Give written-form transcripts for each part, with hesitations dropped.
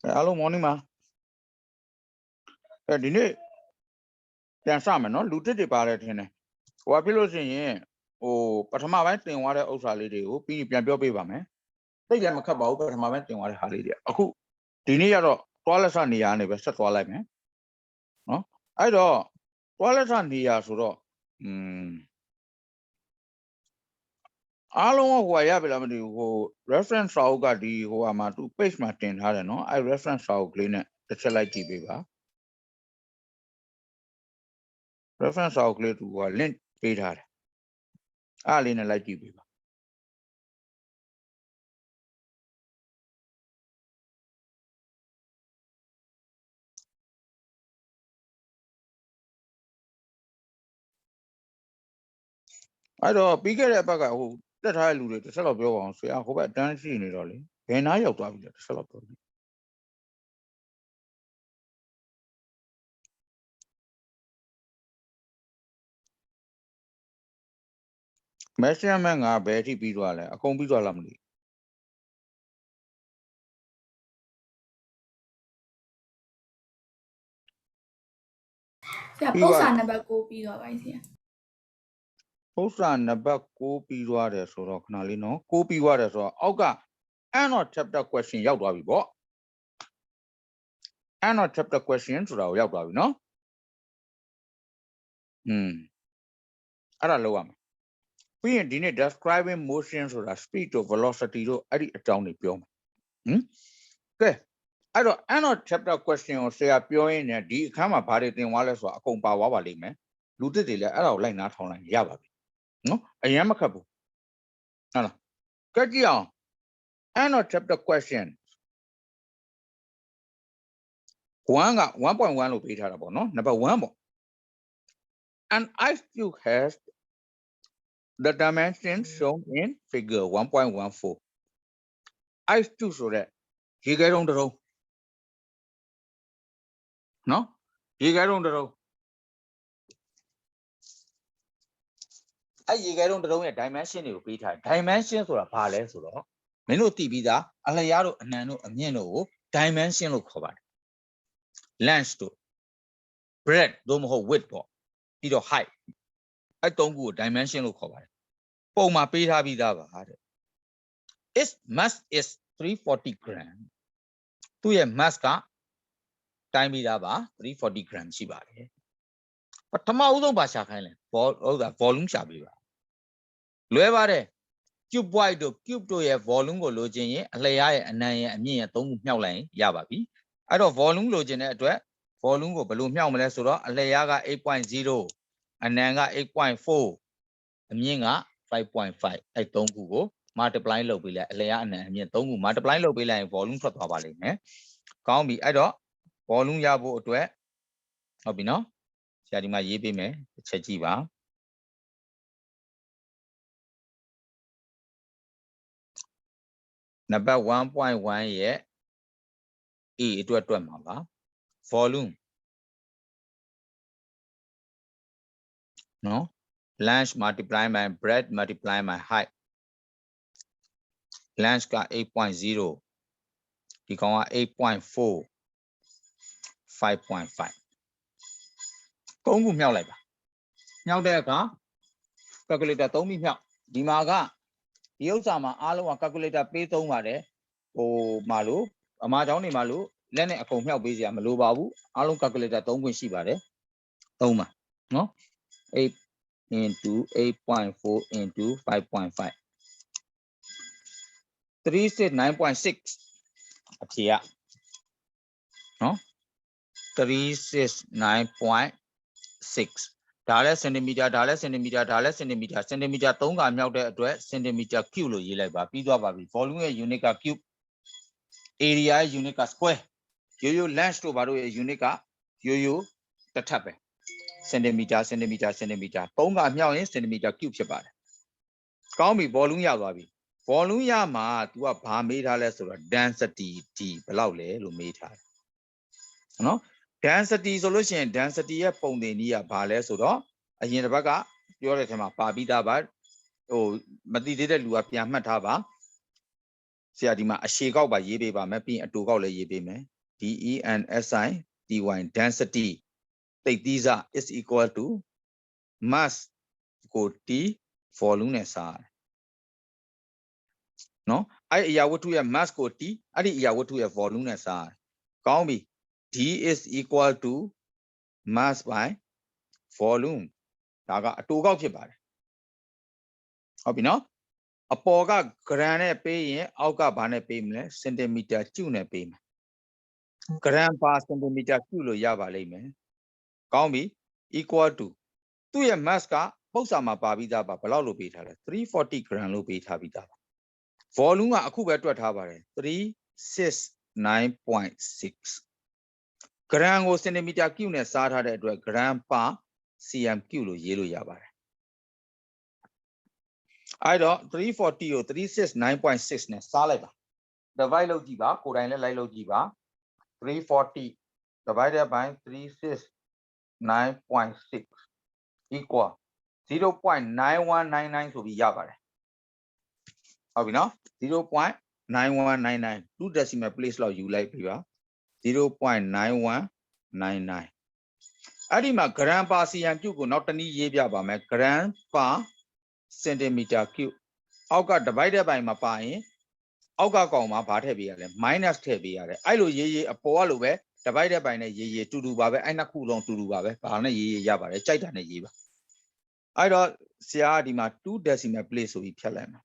Alo morning ma. Diနေ့ပြန်စမယ်နော်လူတစ်တွေပါတယ်ထင်တယ်ဟိုကဖြစ်လို့ရှိရင်ဟိုပထမပိုင်းတင်သွားတဲ့ဥစ္စာလေးတွေကိုပြီးပြန်ပြောပေးပါမယ်သိလည်းမခတ်ပါဘူးပထမပိုင်းတင်သွားတဲ့ဟာလေးတွေအခုဒီနေ့ကတော့သွားလက်ဆနေရာနေပဲဆက်သွားလိုက်မယ်နော်အဲ့တော့သွားလက်ဆနေရာဆိုတော့အားလုံးကဟိုရပြီလားမသိဘူးဟို reference စာအုပ်ကဒီဟိုမှာသူ page မှာတင်ထားတယ်နော်အဲ့ reference စာအုပ်ကလေးနဲ့တစ်ချက်လိုက်ကြည့်ပေးပါ reference စာအုပ်ကလေးသူက link ပေးထားတယ်အားလေးနဲ့လိုက်ကြည့်ပေးပါအဲ့တော့ပြီးခဲ့တဲ့အပတ်ကဟိုတက်ထားတဲ့လူတွေတစ်ချက်တော့ပြောပါအောင်ဆရာဟိုဘက်အတန်းရှိနေတော့လေဘယ်နားရောက်သွားပြီလဲတစ်ချက်တော့ပြောပြီ measurement ကဘယ်အထိပြီးသွားလဲအကုန်ပြီးသွားလားမသိ ဆရာပု္ပ္ပစာနံပါတ်6ပြီးသွားပါပြီဆရာပု္ပ္ပစာနံပါတ်6ပြီးသွားတယ်ဆိုတော့ခဏလေးနော်6ပြီးသွားတယ်ဆိုတော့အောက်က end of chapter question ရောက်သွားပြီပေါ့ end of chapter question ဆိုတာကိုရောက်သွားပြီနော်အဲ့ဒါလောက်ရမယ်ပြီးရင်ဒီနေ့ describing motion ဆိုတာ speed တို့ velocity တို့အဲ့ဒီအကြောင်းတွေပြောမှာကဲအဲ့တော့ end of chapter question ကိုဆရာပြောရင်းနဲ့ဒီအခန်းမှာဘာတွေသင်သွားလဲဆိုတာအကုန်ပါသွားပါလိမ့်မယ်လူသစ်တွေလည်းအဲ့ဒါကိုလိုက်နားထောင်လိုက်ရပါပြီနော်အရင်မခက်ဘူးဟုတ်လားကဲကြည့်အောင် end of chapter question 1က 1.1 လို့ပေးထားတာပေါ့နော် number 1ပေါ့ an ice cube has the dimensions shown in figure 1.14 ice cube ဆိုတဲ့ရေခဲတုံးတစ်တုံးနော်ရေခဲတုံးတစ်တုံးအဲ့ရေခဲတုံးတစ်တုံးရဲ့ dimension တွေကိုပေးထားတယ် dimension ဆိုတာဘာလဲဆိုတော့မင်းတို့သိပြီးသားအလျားတို့အနှံတို့အမြင့်တို့ကို dimension လို့ခေါ်ပါတယ် length တို့ breadth သို့မဟုတ် width ပေါ့ပြီးတော့ height အဲ့သုံးခုကို dimension လို့ခေါ်ပါတယ်ပုံမှာပေးထားပြီးသားပါတဲ့ its mass is 340 gram သူ့ရဲ့ mass ကတိုင်းပြီးသားပါ340 gram ရှိပါတယ်ပထမဦးဆုံးပါရှာခိုင်းလဲဟုတ်တာ volume ရှာပေးပါလွယ်ပါတယ် cube void တို့ cube တို့ရဲ့ volume ကိုလိုချင်ရင်အလျားရဲ့အနံရဲ့အမြင့်ရဲ့သုံးခုမြှောက်လိုက်ရင်ရပါပြီအဲ့တော့ volume လိုချင်တဲ့အတွက် volume ကိုဘယ်လိုမြှောက်မလဲဆိုတော့အလျားက 8.0 အနံက 8.4 အမြင့်က 5.5 အဲ့သုံးခုကို multiply လုပ်ပေးလိုက်အလျားအနံအမြင့်သုံးခု multiply လုပ်ပေးလိုက်ရင် volume ထွက်သွားပါလိမ့်မယ်ကောင်းပြီအဲ့တော့ volume ရဖို့အတွက်ဟုတ်ပြီနော်ဆရာဒီမှာရေးပေးမယ်တစ်ချက်ကြည့်ပါနံပါတ် 1.1 ရဲ့ A အတွက်တွက်မှာပါ volume နော် length multiply by breadth multiply by height length က 8.0 ဒီကောင်က 8.4 5.5 သုံးခုမြောက်လိုက်ပါမြောက်တဲ့အခါ calculator သုံးပြီးမြောက်ဒီမှာကဒီဥစ္စာမှာအားလုံးက calculator ပေးသုံးပါတယ်ဟိုမှာလို့အမှားကြောင်းတွေမှာလို့လက်နဲ့အကုန်မြောက်ပေးစရာမလိုပါဘူးအားလုံး calculator သုံးခွင့်ရှိပါတယ်သုံးပါနော်8 into 8.4 into 5.5 369.6 အဖြေကနော်369.6ဒါလည်းစင်တီမီတာဒါလည်းစင်တီမီတာဒါလည်းစင်တီမီတာစင်တီမီတာ3ခါမြောက်တဲ့အတွက်စင်တီမီတာ cube လို့ရေးလိုက်ပါပြီးသွားပါပြီ volume ရဲ့ unit က cube area ရဲ့ unit က square ရိုးရိုး length တို့ဘာတို့ရဲ့ unit ကရိုးရိုးတစ်ထပ်ပဲစင်တီမီတာစင်တီမီတာစင်တီမီတာ3ခါမြောက်ရင်စင်တီမီတာ cube ဖြစ်ပါတယ်ကောင်းပြီ volume ရသွားပြီ volume ရမှာ तू ကဘာမေးထားလဲဆိုတော့ density d ဘယ်လောက်လဲလို့မေးထားတယ်နော် density ဆိုလို့ရှိရင် density ရဲ့ပုံသင်နည်းကဘာလဲဆိုတော့အရင်တစ်ပတ်ကပြောတဲ့ထဲမှာပါပြီးသားပါဟိုမသိသေးတဲ့လူကပြန်မှတ်ထားပါဆရာဒီမှာအရှည်ကောက်ပါရေးပေးပါမယ်ပြီးရင်အတူကောက်လည်းရေးပေးမယ် density density တိတ်သီးစ is equal to mass ကို t volume နဲ့စားရတယ်နော်အဲ့အရာဝတ္ထုရဲ့ mass ကို t အဲ့ဒီအရာဝတ္ထုရဲ့ volume နဲ့စားရတယ်ကောင်းပြီ d is equal to mass by volume ဒါကအတူကောက်ဖြစ်ပါတယ်ဟုတ်ပြီနော်အပေါ်က gram နဲ့ပေးရင်အောက်ကဘာနဲ့ပေးမလဲ centimeter cube နဲ့ပေးမယ် gram per centimeter cube လို့ရပါလိမ့်မယ်ကောင်းပြီ equal to သူ့ရဲ့ mass ကပု္ပ္ပစာမှာပါပြီးသားပါဘယ်လောက်လို့ပေးထားလဲ340 gram လို့ပေးထားပြီးသားပါ volume ကအခုပဲတွက်ထားပါတယ်369.6 gram ကို centimeter cube နဲ့စားထားတဲ့အတွက် gram per cm cube လို့ရေးလို့ရပါတယ်အဲ့တော့340ကို369.6နဲ့စားလိုက်ပါ divide လုပ်ကြည့်ပါကိုယ်တိုင်လည်းလိုက်လုပ်ကြည့်ပါ340 divided by 369.6 equal 0.9199ဆိုပြီးရပါတယ်ဟုတ်ပြီနော်0.9199 2 decimal place လောက်ယူလိုက်ပြီပါ0.9199အဲ့ဒီမှာ gram per cm cube ကိုနောက်တစ်နည်းရေးပြပါမယ် gram per centimeter cube အောက်က divided by မှာပါရင်အောက်ကကောင်မှာဘာထည့်ပေးရလဲ minus ထည့်ပေးရတယ်အဲ့လိုရေးအပေါ်ကလိုပဲ divided by နဲ့ရေးတူတူပါပဲအဲ့နှစ်ခုလုံးတူတူပါပဲဘာနဲ့ရေးရပါတယ်ကြိုက်တာနဲ့ရေးပါအဲ့တော့ဆရာကဒီမှာ2 decimal place ဆိုပြီးဖြတ်လိုက်မှာ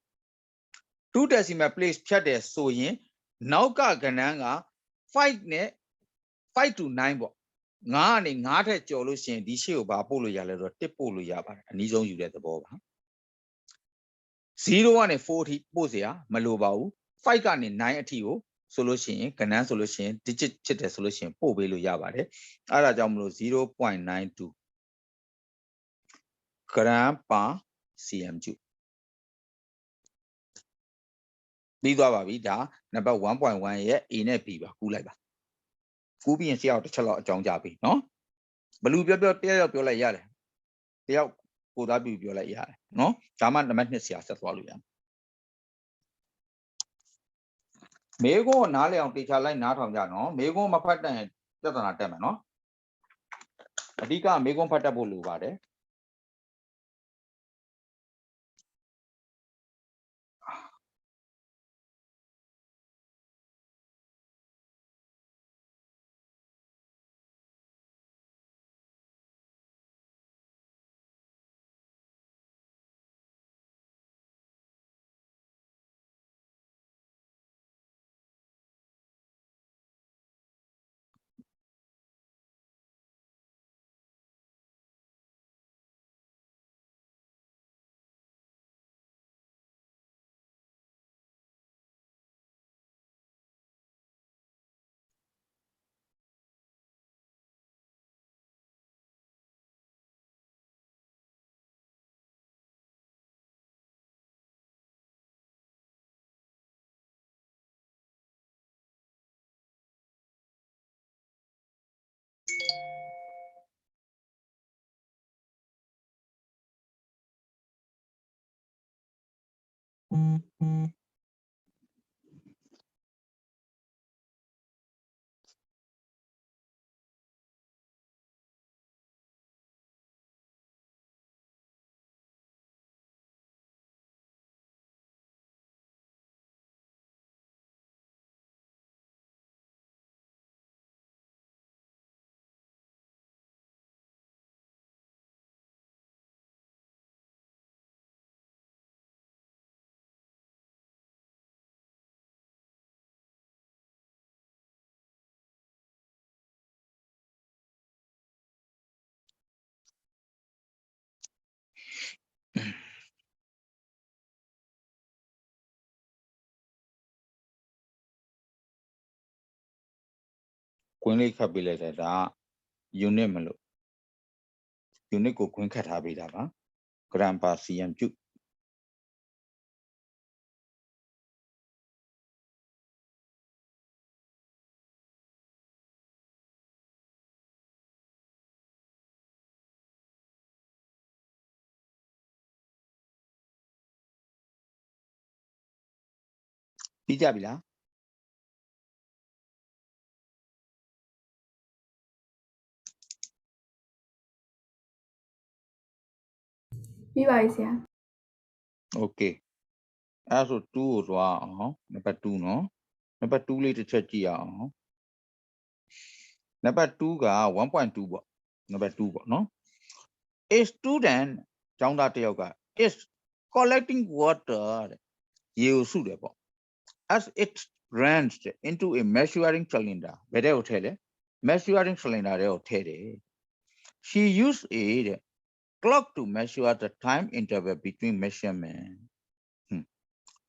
2 decimal place ဖြတ်တယ်ဆိုရင်နောက်ကကဏ္ဍက5နဲ့5 to 9ပေါ့9ကနေ9ထက်ကျော်လို့ရှိရင်ဒီရှေ့ကိုဘာပို့လို့ရလဲဆိုတော့1ပို့လို့ရပါတယ်အနည်းဆုံးယူတဲ့သဘောပါ0ကနေ4အထိပို့เสียမလိုပါဘူး5ကနေ9အထိကိုဆိုလို့ရှိရင်ကဏ္ဍဆိုလို့ရှိရင် digit ဖြစ်တယ်ဆိုလို့ရှိရင်ပို့ပေးလို့ရပါတယ်အဲ့ဒါကြောင့်မလို့ 0.92 gram per cm cube ပြီးသွားပါပြီဒါနံပါတ် 1.1 ရဲ့ A နဲ့ B ပါကူးလိုက်ပါကူးပြီးရင်ဆရာတို့တစ်ချက်လောက်အကြောင်းကြားပြီနော်ဘလူပြောတယောက်ပြောလိုက်ရတယ်တယောက်ကိုသားပြပြောလိုက်ရတယ်နော်ဒါမှနံပါတ်2ဆရာဆက်သွားလို့ရတယ်မေကုန်းကိုနားလည်အောင်တေချာလိုက်နားထောင်ကြနော်မေကုန်းမဖတ်တတ်ရင်ပြဿနာတက်မယ်နော်အဓိကမေကုန်းဖတ်တတ်ဖို့လိုပါတယ်ကွင်းလေးခတ်ပေးလိုက်တယ်ဒါက unit မလို့ unit ကိုကွင်းခတ်ထားပေးတာပါ gram per cm cubeပြီးကြပြီလား ပြီးပါပြီဆရာ okay အဲ့ဆို2ကိုသွားအောင်နံပါတ်2နော်နံပါတ်2လေးတစ်ချက်ကြည့်ရအောင်နံပါတ်2က 1.2 ပေါ့နံပါတ်2ပေါ့နော် a student ကျောင်းသားတစ်ယောက်က is collecting water တဲ့ရေကိုစုတယ်ပေါ့ as it runs into a measuring cylinder ဘယ်တဲ့ကိုထည့်လဲ measuring cylinder တွေကိုထည့်တယ် she used a clock to measure the time interval between measurement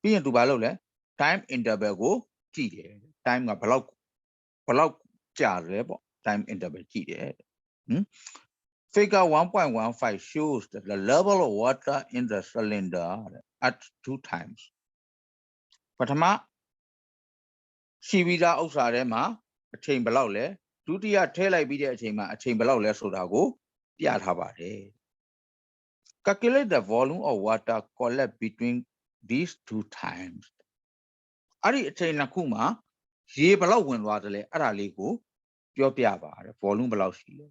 ပြီးရင်သူဘာလုပ်လဲ time interval ကိုကြည့်တယ် time ကဘယ်လောက်ကြာလဲပေါ့ time interval ကြည့်တယ် figure 1.15 shows the level of water in the cylinder at 2 times ပထမရှိပြီးသားဥစ္စာထဲမှာအချိန်ဘယ်လောက်လဲဒုတိယထည့်လိုက်ပြီးတဲ့အချိန်မှာအချိန်ဘယ်လောက်လဲဆိုတာကိုပြထားပါတယ် calculate the volume of water collect between these 2 times အဲ့ဒီအချိန်နှစ်ခုမှာရေဘယ်လောက်ဝင်သွားတယ်လဲအဲ့ဒါလေးကိုပြောပြပါတယ် volume ဘယ်လောက်ရှိလဲ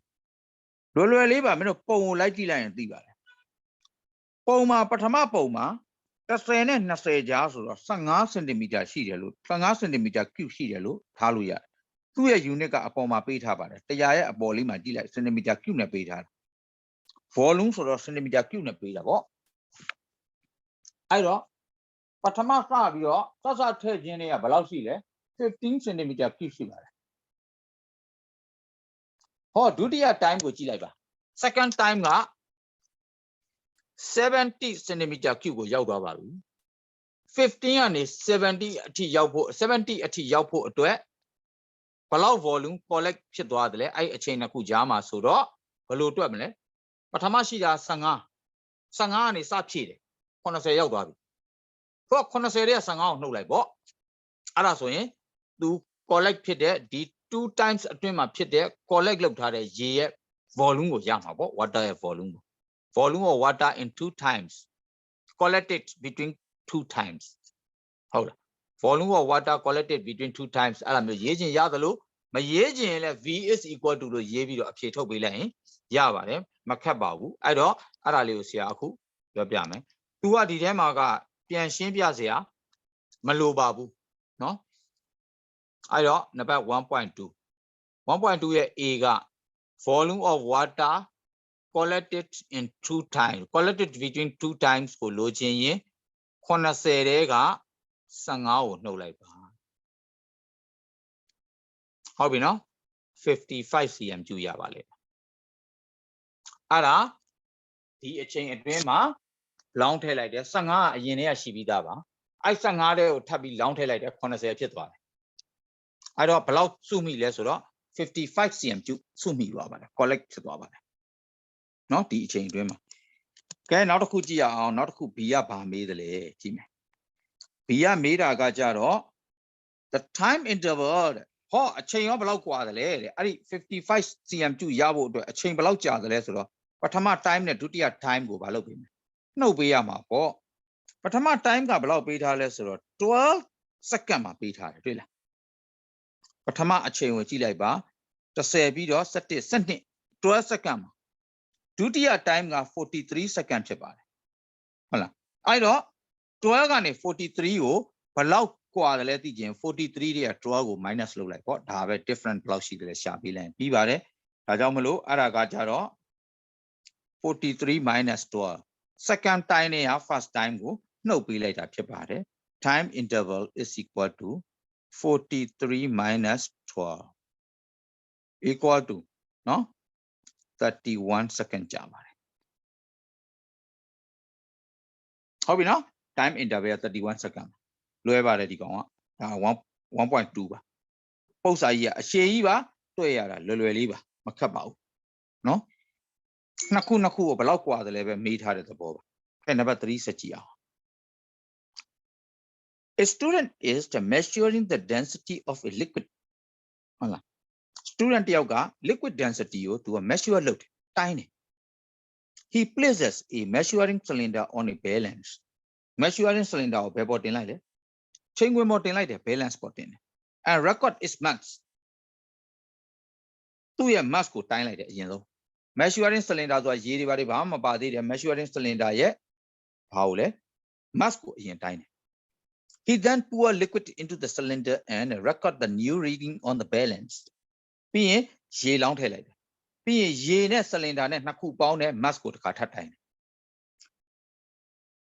လွယ်လေးပါမင်းတို့ပုံကိုလိုက်ကြည့်လိုက်ရင်သိပါတယ်ပုံမှာပထမပုံမှာ10နဲ့20ကြားဆိုတော့15စင်တီမီတာရှိတယ်လို့15စင်တီမီတာကျူရှိတယ်လို့ထားလို့ရတယ်သူ့ရဲ့ unit ကအပေါ်မှာပေးထားပါတယ်100ရဲ့အပေါ်လေးမှာကြည့်လိုက်စင်တီမီတာကျူနဲ့ပေးထားတာ volume ဆိုတော့စင်တီမီတာကျူနဲ့ပေးတာပေါ့အဲ့တော့ပထမစပြီးတော့စထည့်ခြင်းတွေကဘယ်လောက်ရှိလဲ15 cm cube ရှိပါတယ်ဟောဒုတိယ time ကိုကြည့်လိုက်ပါ second time က70 cm cube ကိုရောက်သွားပါပြီ15ကနေ70အထိရောက်ဖို့အတွက်ဘယ်လောက် volume collect ဖြစ်သွားတယ်လဲအဲ့အချိန်နှစ်ခုကြားမှာဆိုတော့ဘယ်လိုတွက်မလဲပထမရှိတာ15ကနေစဖြည့်တယ်80ရောက်သွားပြီတော့80ရဲ့15ကိုနှုတ်လိုက်ပေါ့အဲ့ဒါဆိုရင်သူ collect ဖြစ်တဲ့ဒီ2 times အတွင်းမှာဖြစ်တဲ့ collect လုပ်ထားတဲ့ရေရဲ့ volume ကိုရမှာပေါ့ water ရဲ့ volume of water in 2 times collected between 2 times ဟုတ်လား volume of water collected between 2 times အဲ့ဒါမျိုးရေးခြင်းရသလိုမရေးခြင်းလည်း v is equal to လို့ရေးပြီးတော့အဖြေထုတ်ပေးလိုက်ရင်ရပါတယ်မခက်ပါဘူးအဲ့တော့အဲ့ဒါလေးကိုဆရာအခုပြောပြမယ်သူကဒီထဲမှာကပြန်ရှင်းပြเสียမလိုပါဘူးเนาะအဲ့တော့နံပါတ် 1.2 ရဲ့ A က volume of water collected in 2 times collected between 2 times ကိုလိုချင်ရင်80တဲက15ကိုနှုတ်လိုက်ပါဟုတ်ပြီเนาะ55 cm ကျူရပါလေအဲ့ဒါဒီအချိန်အတွင်းမှာလောင်းထည့်လိုက်တယ်15ကအရင်တည်းကရှိပြီးသားပါအဲ့15တဲ့ကိုထပ်ပြီးလောင်းထည့်လိုက်တယ်80ဖြစ်သွားတယ်အဲ့တော့ဘယ်လောက်စုမိလဲဆိုတော့55 cm ကျစုမိသွားပါတယ် collect ဖြစ်သွားပါတယ်เนาะဒီအချိန်အတွင်းမှာကဲနောက်တစ်ခုကြည့်ရအောင်နောက်တစ်ခု B ကဘာမေးတယ်လဲကြည့်မယ် B ကမေးတာကကြတော့ the time interval တဲ့ဟောအချိန်ရောဘယ်လောက်กว่าတယ်လဲတဲ့အဲ့ဒီ55 cm ကျရဖို့အတွက်အချိန်ဘယ်လောက်ကြာတယ်လဲဆိုတော့ပထမ time နဲ့ဒုတိယ time ကိုဘာလုပ်ပေးမလဲနှုတ်ပေးရမှာပေါ့ပထမ time ကဘယ်လောက်ပေးထားလဲဆိုတော့12 second မှာပေးထားတယ်တွေ့လားပထမအချိန်ကိုကြည့်လိုက်ပါ10ပြီးတော့17 12 second မှာဒုတိယ time က43 second ဖြစ်ပါတယ်ဟုတ်လားအဲ့တော့12ကနေ43ကိုဘယ်လောက်กว่าတယ်လဲသိချင်43တွေက12ကို minus လုပ်လိုက်ပေါ့ဒါပဲ different ဘယ်လောက်ရှိတယ်လဲရှာပေးလိုက်ပြီးပါတယ်ဒါကြောင့်မလို့အဲ့ဒါကကြတော့43 minus 12 second time နဲ့ first time ကိုနှုတ်ပေးလိုက်တာဖြစ်ပါတယ် time interval is equal to 43 minus 12 equal to เนาะ31 second ကြာပါတယ်ဟုတ်ပြီเนาะ time interval 31 second လွဲပါတယ်ဒီကောင်ကဒါ 1.2 ပါပု္ပ္ပစာကြီးကအရှည်ကြီးပါတွေ့ရတာလွယ်လွယ်လေးပါမခက်ပါဘူးเนาะနှစ်ခုကိုဘယ်လောက်กว่าတယ်လဲပဲမေးထားတဲ့သဘောပါအဲ့နံပါတ်3ဆက်ကြည့်အောင် A student is measuring the density of a liquid ဟုတ်လား student တယောက်က liquid density ကိုသူက measure လုပ်တယ်တိုင်းတယ် he places a measuring cylinder on a balance measuring cylinder ကိုဘယ်ပေါ်တင်လိုက်လဲချိန်ခွင်ပေါ်တင်လိုက်တယ် balance ပေါ်တင်တယ် and record its mass သူ့ရဲ့ mass ကိုတိုင်းလိုက်တယ်အရင်ဆုံး measuring cylinder ဆိုတာရေတွေဘာတွေဘာမှမပါသေးတယ် measuring cylinder ရဲ့ဘာကိုလဲ mass ကိုအရင်တိုင်းတယ် he then pour liquid into the cylinder and record the new reading on the balance ပြီးရင်ရေလောင်းထည့်လိုက်တယ်ပြီးရင်ရေနဲ့ cylinder နဲ့နှစ်ခုပေါင်းတဲ့ mass ကိုတစ်ခါထပ်တိုင်းတယ်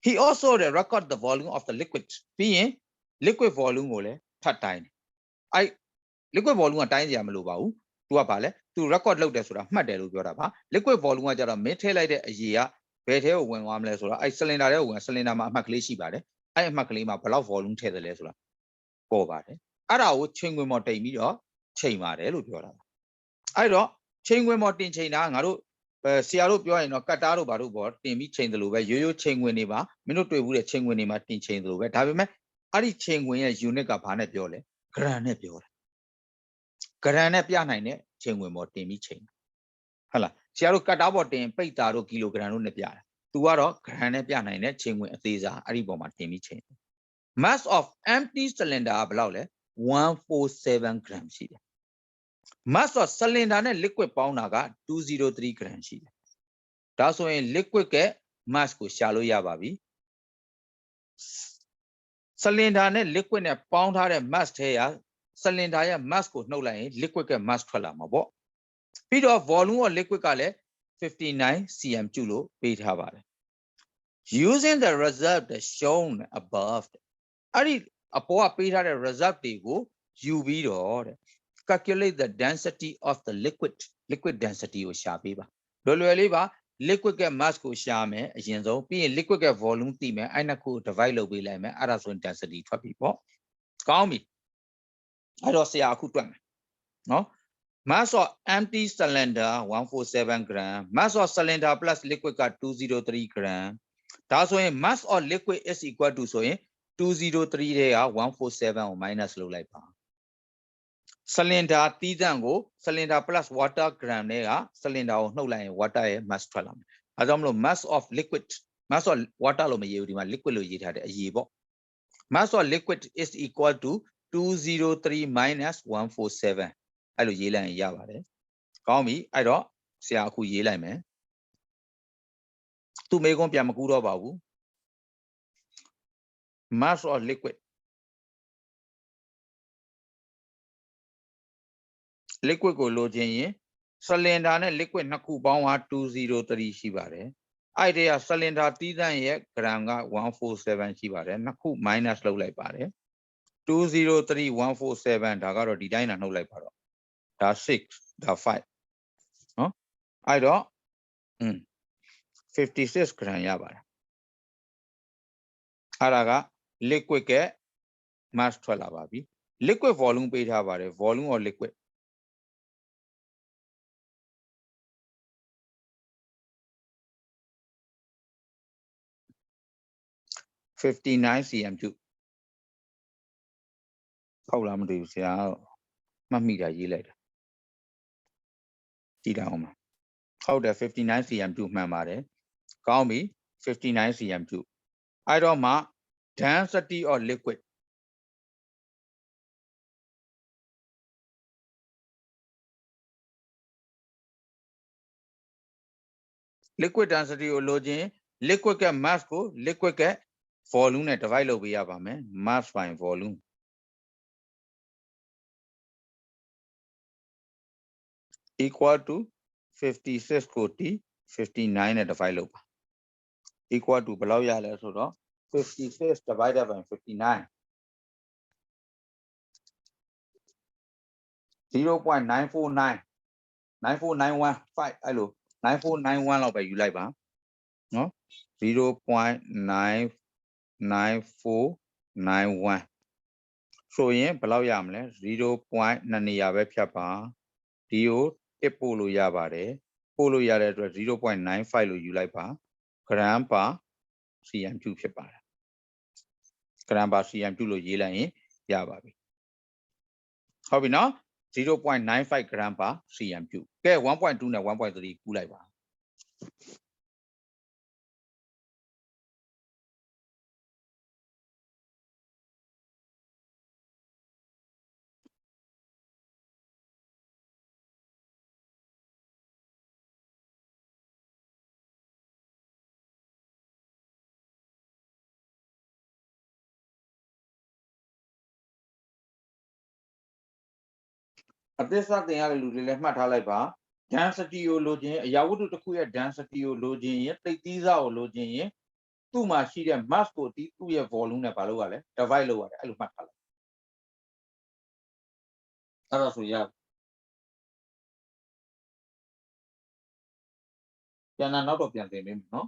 he also record the volume of the liquid ပြီးရင် liquid volume ကိုလည်းထပ်တိုင်းတယ်အဲ့ liquid volume ကတိုင်းစရာမလိုပါဘူး तू ကဘာလဲ तू record လုပ်တယ်ဆိုတာမှတ်တယ်လို့ပြောတာပါ liquid volume ကကြတော့မင်းထည့်လိုက်တဲ့အရေကဘယ်ထဲကိုဝင်သွားမလဲဆိုတော့အဲ့ cylinder ထဲကိုဝင် cylinder မှာအမှတ်ကလေးရှိပါတယ်အဲ့အမှတ်ကလေးမှာဘယ်လောက် volume ထည့်တယ်လဲဆိုတာပေါ်ပါတယ်အဲ့ဒါကိုချိန်ခွင်ပေါ်တင်ပြီးတော့ချိန်ပါတယ်လို့ပြောတာပါအဲ့တော့ချိန်ခွင်ပေါ်တင်ချိန်တာငါတို့ဆရာတို့ပြောရင်တော့ကတ်တားတို့ဘာတို့ပေါ်တင်ပြီးချိန်တယ်လို့ပဲရိုးရိုးချိန်ခွင်တွေပါမင်းတို့တွေ့ဘူးတဲ့ချိန်ခွင်တွေမှာတင်ချိန်တယ်လို့ပဲဒါပေမဲ့အဲ့ဒီချိန်ခွင်ရဲ့ unit ကဘာနဲ့ပြောလဲ gram နဲ့ပြောတာ gram နဲ့ပြနိုင်တဲ့ချိန်ခွင်ပေါ်တင်ပြီးချိန်ဟုတ်လားဆရာတို့ကတ်တားပေါ်တင်ပိတ်တာတို့ကီလိုဂရမ်တို့နဲ့ပြတာ तू ကတော့ gram နဲ့ပြနိုင်တဲ့ချိန်ခွင်အသေးစားအဲ့ဒီပေါ်မှာတင်ပြီးချိန် mass of empty cylinder ကဘယ်လောက်လဲ147 gram ရှိတယ် mass of cylinder နဲ့ liquid ပေါင်းတာက203 gram ရှိတယ်ဒါဆိုရင် liquid က mass ကိုရှာလို့ရပါပြီ cylinder နဲ့ liquid နဲ့ပေါင်းထားတဲ့ mass ထဲက cylinder ရဲ့ mass ကိုနှုတ်လိုက်ရင် liquid က mass ထွက်လာမှာပေါ့ပြီးတော့ volume of liquid ကလည်း59 cm3 လို့ပေးထားပါတယ် using the result shown above အဲ့ဒီအပေါ်ကပေးထားတဲ့ result တွေကိုယူပြီးတော့တဲ့ calculate the density of the liquid density ကိုရှာပေးပါလွယ်လွယ်လေးပါ liquid က mass ကိုရှာမယ်အရင်ဆုံးပြီးရင် liquid က volume သိမယ်အဲ့နှစ်ခုကို divide လုပ်ပေးလိုက်မယ်အဲ့ဒါဆိုရင် density ထွက်ပြီပေါ့ကောင်းပြီအဲ့တော့ဆရာအခုတွက်မယ်နော် mass of empty cylinder 147 gram mass of cylinder plus liquid က203 gram ဒါဆိုရင် mass of liquid is equal to ဆိုရင်203တဲ့က147ကို minus လုပ်လိုက်ပါ cylinder တီးသန့်ကို cylinder plus water gram နဲ့က cylinder ကိုနှုတ်လိုက်ရင် water ရဲ့ mass ထွက်လာမယ်အဲကြောင့်မလို့ mass of liquid mass of water လို့မရေးဘူးဒီမှာ liquid လို့ရေးထားတယ်အရည်ပေါ့ mass of liquid is equal to 203 minus 147အဲ့လိုရေးလိုက်ရင်ရပါတယ်ကောင်းပြီအဲ့တော့ဆရာအခုရေးလိုက်မယ်သူ့မေးခွန်းပြန်မကူတော့ပါဘူး mass of liquid liquid ကိုလိုချင်ရင် cylinder နဲ့ liquid နှစ်ခုပေါင်းက203ရှိပါတယ်အဲ့ဒီက cylinder တီးသန့်ရဲ့ gram က147ရှိပါတယ်နှစ်ခု minus လုပ်လိုက်ပါတယ်203 147ဒါကတော့ဒီတိုင်းတာနှုတ်လိုက်ပါတော့ဒါ6ဒါ5နော်အဲ့တော့56 gram ရပါတယ်အဲ့ဒါက liquid က mass ထွက်လာပါပြီ liquid volume ပေးထားပါတယ် volume of liquid 59 cm3 ဟုတ်လားမသိဘူးဆရာမှတ်မိတာရေးလိုက်တာကြည့်လိုက်အောင်ပါဟုတ်တယ်59 cm2 မှန်ပါတယ်ကောင်းပြီ59 cm2 အဲ့တော့မှ density of liquid liquid density ကိုလိုချင် liquid က mass ကို liquid က volume နဲ့ divide လုပ်ပေးရပါမယ် mass by volume equal to 56ကိုတီ59နဲ့ divide လုပ်ပါ equal to ဘယ်လောက်ရလဲဆိုတော့56 divided by 59 0.949 94915အဲ့လို9491လောက်ပဲယူလိုက်ပါနော်0.99491ဆိုရင်ဘယ်လောက်ရမလဲ0.2နေရာပဲဖြတ်ပါဒီကိုတစ်ပို့လို့ရပါတယ်ပို့လို့ရတဲ့အတွက်0.95လို့ယူလိုက်ပါ gram per cm3 ဖြစ်ပါတယ် gram per cm3 လို့ရေးလိုက်ရင်ရပါပြီဟုတ်ပြီနော်0.95 gram per cm3 ကဲ 1.2 နဲ့ 1.3 ကူးလိုက်ပါ အသစ်စတင်ရတဲ့လူတွေလည်းမှတ်ထားလိုက်ပါ density ကိုလိုချင်အရာဝတ္ထုတစ်ခုရဲ့ density ကိုလိုချင်ရင်တိတ်သီးစားကိုလိုချင်ရင်သူ့မှာရှိတဲ့ mass ကိုသူ့ရဲ့ volume နဲ့ဘာလုပ်ရလဲ divide လုပ်ရတယ်အဲ့လိုမှတ်ထားလိုက်အဲ့ဒါဆိုရပြန်လာနောက်တော့ပြန်သင်ပေးမယ်နော်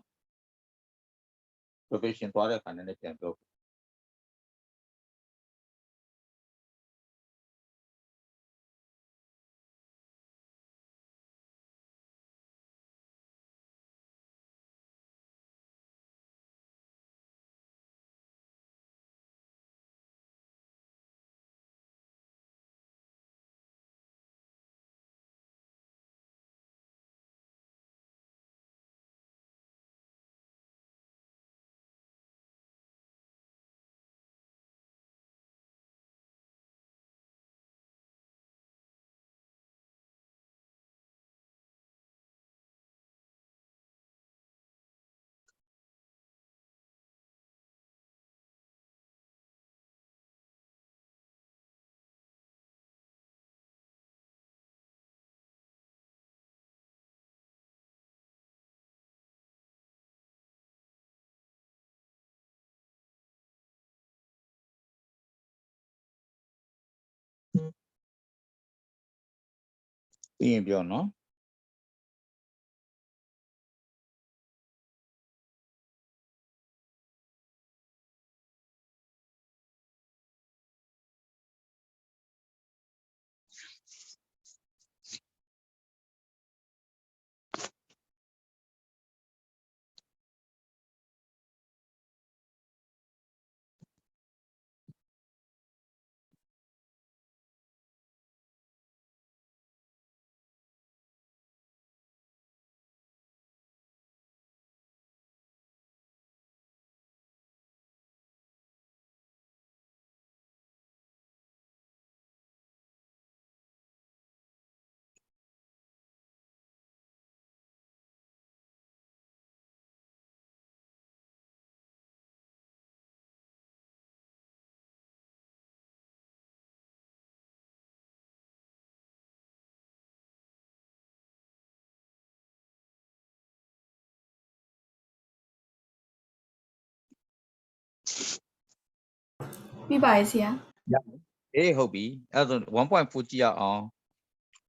profession သွားတဲ့အခါနဲ့ပြန်ပြောပြီးရင်ပြောနော်ပြီးပါရဲ့ဆရာ အေးဟုတ်ပြီအဲ့ဒါဆို1.4 ကြည့်ရအောင်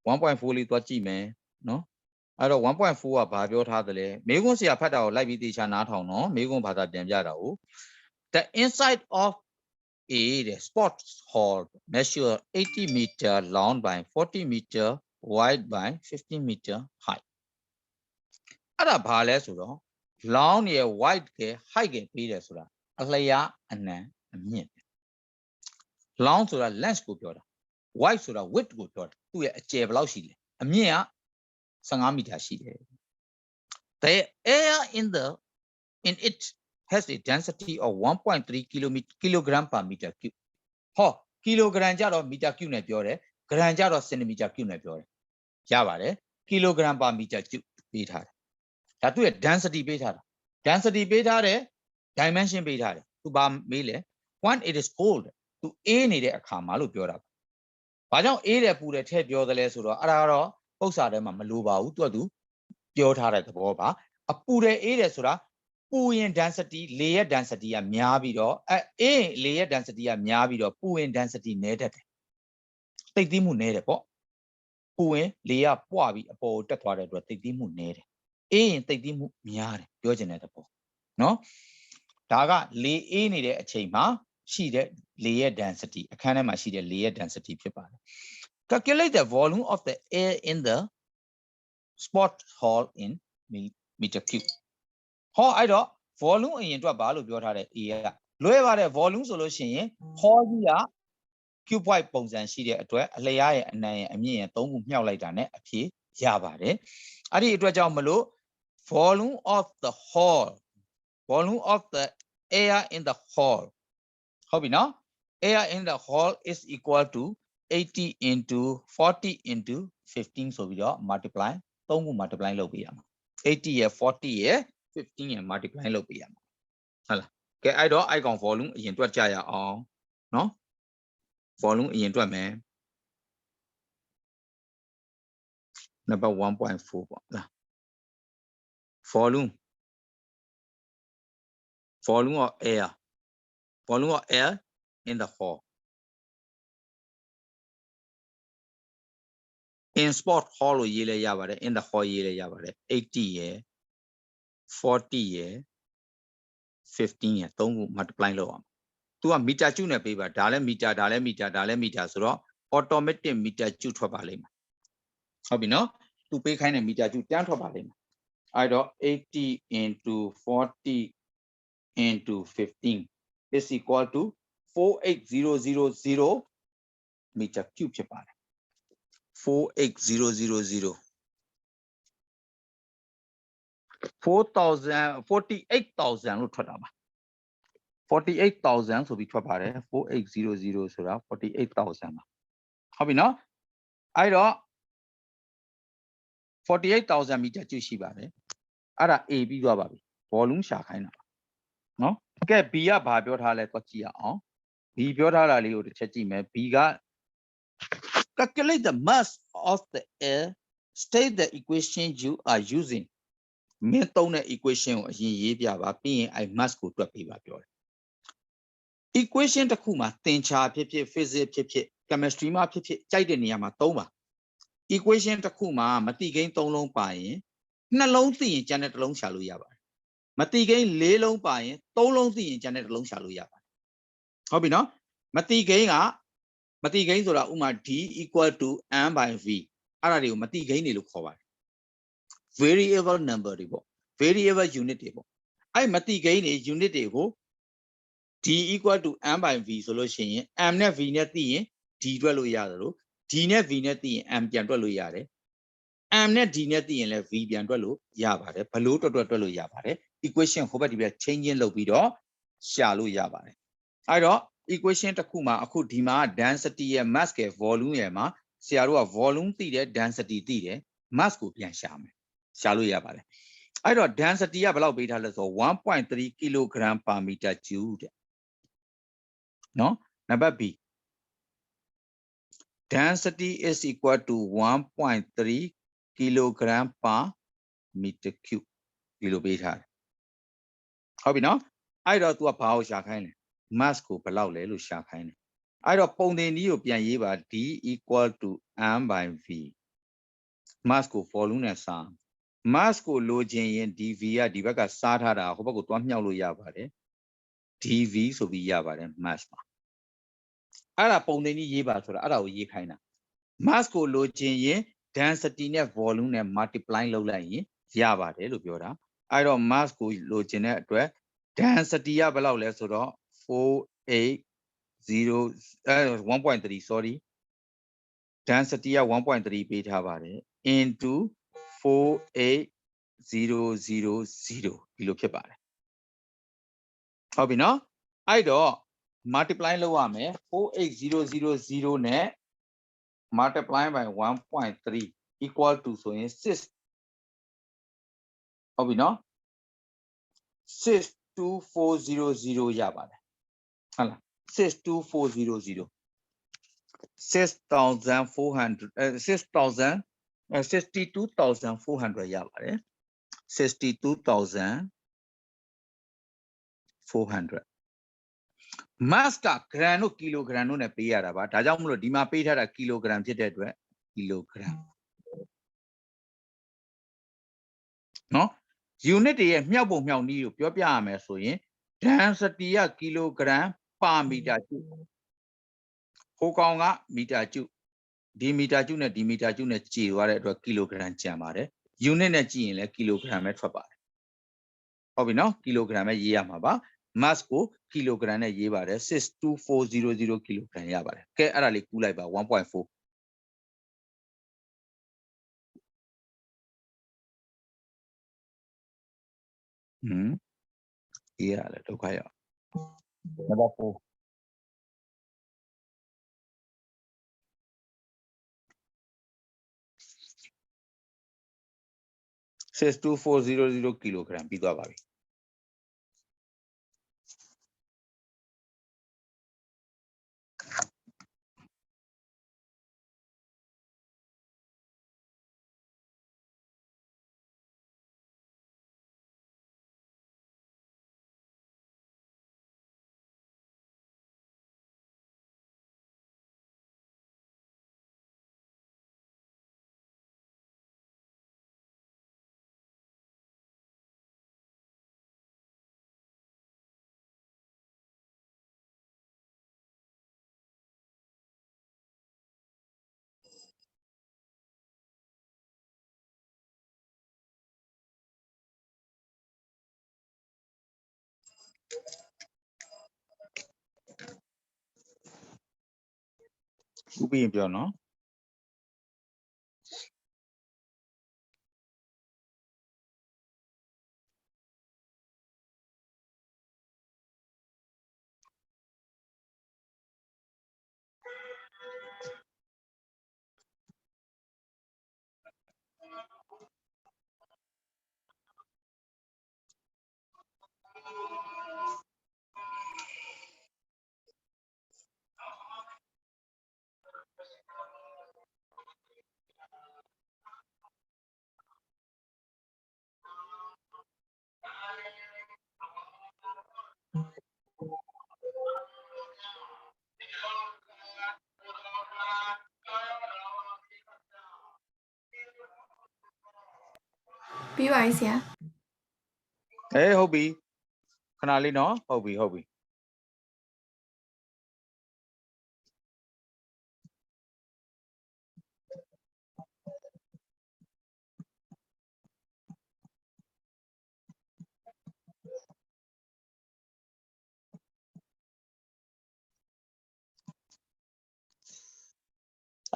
1.4 လေးသွားကြည့်မယ်နော်အဲ့တော့1.4ကဘာပြောထားသလဲမေးခွန်းဆရာဖတ်တာကိုလိုက်ပြီးတေချာနားထောင်နော်မေးခွန်းဘာသာပြန်ပြတာကို The inside of a the sports hall measure 80 meter long by 40 meter wide by 50 meter high အဲ့ဒါဘာလဲဆိုတော့ long ရဲ့ wide ရဲ့ height ရဲ့ပေးတယ်ဆိုတာအလျားအနံအမြင့် long ဆိုတာ length ကိုပြောတာ wide ဆိုတာ width ကိုပြောတာသူ့ရဲ့အကျယ်ဘယ်လောက်ရှိလဲအမြင့်က15 မီတာရှိတယ် The air in it has a density of 1.3 kilogram per meter cube ဟော kilogram ကြတော့ meter cube နဲ့ပြောတယ် gram ကြတော့ centimeter cube နဲ့ပြောတယ်ရပါတယ် kilogram per meter cube ပေးထားတယ်ဒါသူ့ရဲ့ density ပေးထားတာ density ပေးထားတယ် dimension ပေးထားတယ်သူဘာမေးလဲ when it is cold သူအေးနေတဲ့အခါမှာလို့ပြောတာဘာကြောင့်အေးတယ်ပူတယ်ထည့်ပြောသလဲဆိုတော့အဲ့ဒါကတော့ပု္ပ္ပစာထဲမှာမလိုပါဘူးသူကသူပြောထားတဲ့သဘောပါအပူတယ်အေးတယ်ဆိုတာပူရင် density လေရဲ့ density ကများပြီးတော့အေးလေရဲ့ density ကများပြီးတော့ပူရင် density နည်းတတ်တယ်တိတ်သီးမှုနည်းတယ်ပေါ့ပူရင်လေကပွားပြီးအပေါ်တက်သွားတဲ့အတွက်တိတ်သီးမှုနည်းတယ်အေးရင်တိတ်သီးမှုများတယ်ပြောချင်တဲ့သဘောနော်ဒါကလေအေးနေတဲ့အချိန်မှာရှိတဲ့လေရဲ့ density အခန်းထဲမှာရှိတဲ့လေရဲ့ density ဖြစ်ပါတယ် calculate the volume of the air in the sport hall in meter cube ဟောအဲ့တော့ volume အရင်အတွက်ဘာလို့ပြောထားတဲ့ A ကလွဲပါတယ် volume ဆိုလို့ရှိရင် hall ကြီးက cuboid ပုံစံရှိတဲ့အတွက်အလျားရဲ့အနံ့ရဲ့အမြင့်ရဲ့သုံးခုမြှောက်လိုက်တာ ਨੇ အဖြေရပါတယ်အဲ့ဒီအတွက်ကြောင့်မလို့ volume of the hall volume of the air in the hall ဟုတ်ပြီနော် air in the hall is equal to 80 into 40 into 15ဆိုပြီးတော့ multiply သုံးခု multiply လုပ်ပေးရမှာ80ရဲ့40ရဲ့15ရဲ့ multiply လုပ်ပေးရမှာဟုတ်လားကဲအဲ့တော့အဲ့ကောင် volume အရင်တွက်ကြရအောင်နော် volume အရင်တွက်မယ် number 1.4 ပေါ့လား volume of air in the hall in sport hall လို့ရေးလဲရပါတယ် in the hall ရေးလဲရပါတယ် 80 ရယ် 40 ရယ် 15 ရယ်သုံးခု multiply လုပ်အောင်သူကမီတာကျုနဲ့ပေးပါဒါလည်းမီတာဒါလည်းမီတာဒါလည်းမီတာဆိုတော့ automatic မီတာကျုထွက်ပါလိမ့်မယ်ဟုတ်ပြီနော်သူပေးခိုင်းတဲ့မီတာကျုတန်းထွက်ပါလိမ့်မယ်အဲ့တော့80 into 40 into 15 is equal to 48000 meter cube ဖြစ်ပါတယ် 48000 48,000လို့ထွက်တာပါ48,000ဆိုပြီးထွက်ပါတယ်4800ဆိုတာ48,000ပါဟုတ်ပြီနော်အဲ့တော့48,000 meter ကျုရှိပါတယ်အဲ့ဒါ A ပြီးသွားပါပြီ volume ရှာခိုင်းတာနော်ကဲ B ကဘာပြောထားလဲတော့ကြည့်ရအောင် B ပြောထားတာလေးကိုတစ်ချက်ကြည့်မယ် B က calculate the mass of the air state the equation you are using မင်းသုံးတဲ့ equation ကိုအရင်ရေးပြပါပြီးရင်အဲ့ mass ကိုတွက်ပေးပါပြောတယ် equation တစ်ခုမှာသင်္ချာဖြစ်ဖြစ် physics ဖြစ်ဖြစ် chemistry မှာဖြစ်ဖြစ်ကြိုက်တဲ့နေရာမှာသုံးပါ equation တစ်ခုမှာမတိကိန်း3လုံးပါရင်နှလုံးသိရင်ကျန်တဲ့တစ်လုံးရှာလို့ရပါတယ်မတိကိန်း4လုံးပါရင်3လုံးသိရင်ကျန်တဲ့တစ်လုံးရှာလို့ရပါတယ်ဟုတ်ပြီနော်မတိကိန်းဆိုတာဥမာ d equal to m by v အဲ့ဒါတွေကိုမတိကိန်းတွေလို့ခေါ်ပါတယ် variable number တွေပေါ့ variable unit တွေပေါ့အဲ့မတိကိန်းတွေ unit တွေကို d equal to m by v ဆိုလို့ရှိရင် m နဲ့ v နဲ့သိရင် d တွက်လို့ရတယ်လို့ d နဲ့ v နဲ့သိရင် m ပြန်တွက်လို့ရတယ် m နဲ့ d နဲ့သိရင်လည်း v ပြန်တွက်လို့ရပါတယ်ဘလို့တွက်လို့ရပါတယ် equation ဟိုဘက်ဒီဘက် change လုပ်ပြီးတော့ရှာလို့ရပါတယ်အဲ့တော့ equation တစ်ခုမှာအခုဒီမှာ density ရဲ့ mass ရဲ့ volume ရဲ့မှာဆရာတို့က volume သိတယ် density သိတယ် mass ကိုပြန်ရှာမယ်ရှာလို့ရပါတယ်အဲ့တော့ density ကဘယ်လောက်ပေးထားလဲဆိုတော့ 1.3 kg per meter cube တဲ့နော်နံပါတ် B density is equal to 1.3 kilogram per meter cube ဒီလိုပေးထားတယ်ဟုတ်ပြီနော်အဲ့တော့ तू ကဘာကိုရှာခိုင်းလဲ mass ကိုဘယ်လောက်လဲလို့ရှာခိုင်းတယ်အဲ့တော့ပုံသင်နည်းကိုပြန်ရေးပါ d equal to m by v mass ကို volume နဲ့စာ mass ကိုလိုချင်ရင် dv ကဒီဘက်ကစားထားတာဟိုဘက်ကိုတွားမြောက်လို့ရပါတယ် dv ဆိုပြီးရပါတယ် mass မှာအဲ့ဒါပုံသင်နည်းရေးပါဆိုတာအဲ့ဒါကိုရေးခိုင်းတာ mass ကိုလိုချင်ရင် density နဲ့ volume နဲ့ multiply လုပ်လိုက်ရင်ရပါတယ်လို့ပြောတာအဲ့တော့ mass ကိုလိုချင်တဲ့အတွက် density ကဘယ်လောက်လဲဆိုတော့ 1.3 sorry density က 1.3 ပေးထားပါတယ် into 48000ဒီလိုဖြစ်ပါတယ်ဟုတ်ပြီနော်အဲ့တော့ multiply လုပ်ရမယ်48000နဲ့ multiply by 1.3 equal to ဆိုရင်6ဟုတ်ပြီနော်62400ရပါတယ်ဟုတ်လား62400 62,400ရပါတယ်62,400 mass က gram တို့ kilogram တို့နဲ့ပေးရတာပါဒါကြောင့်မလို့ဒီမှာပေးထားတာ kilogram ဖြစ်တဲ့အတွက် kilogram နော် unit တွေရဲ့မြောက်ပုံမြောက်နည်းကိုပြောပြရမယ်ဆိုရင် density က kilogram per meter cube ဟိုကောင်ကမီတာကျုဒီမီတာကျုနဲ့ဒီမီတာကျုနဲ့ကြေသွားတဲ့အတွက် kilogram ကျန်ပါတယ် unit နဲ့ကြည့်ရင်လည်း kilogram ပဲထွက်ပါတယ်ဟုတ်ပြီနော် kilogram ပဲရေးရမှာပါ mass ကို kilogram နဲ့ရေးပါတယ်62400 kilogram ရပါတယ်ကဲအဲ့ဒါလေးကူးလိုက်ပါ 1.4ရေးရတယ်ဒုက္ခရောက် number 4 62400 kilogram ပြီးသွားပါပြီ ဥပရင်ပြောနော် ပြီးပါပြီဆရာ ဟုတ်ပြီခဏလေးနော်ဟုတ်ပြီအ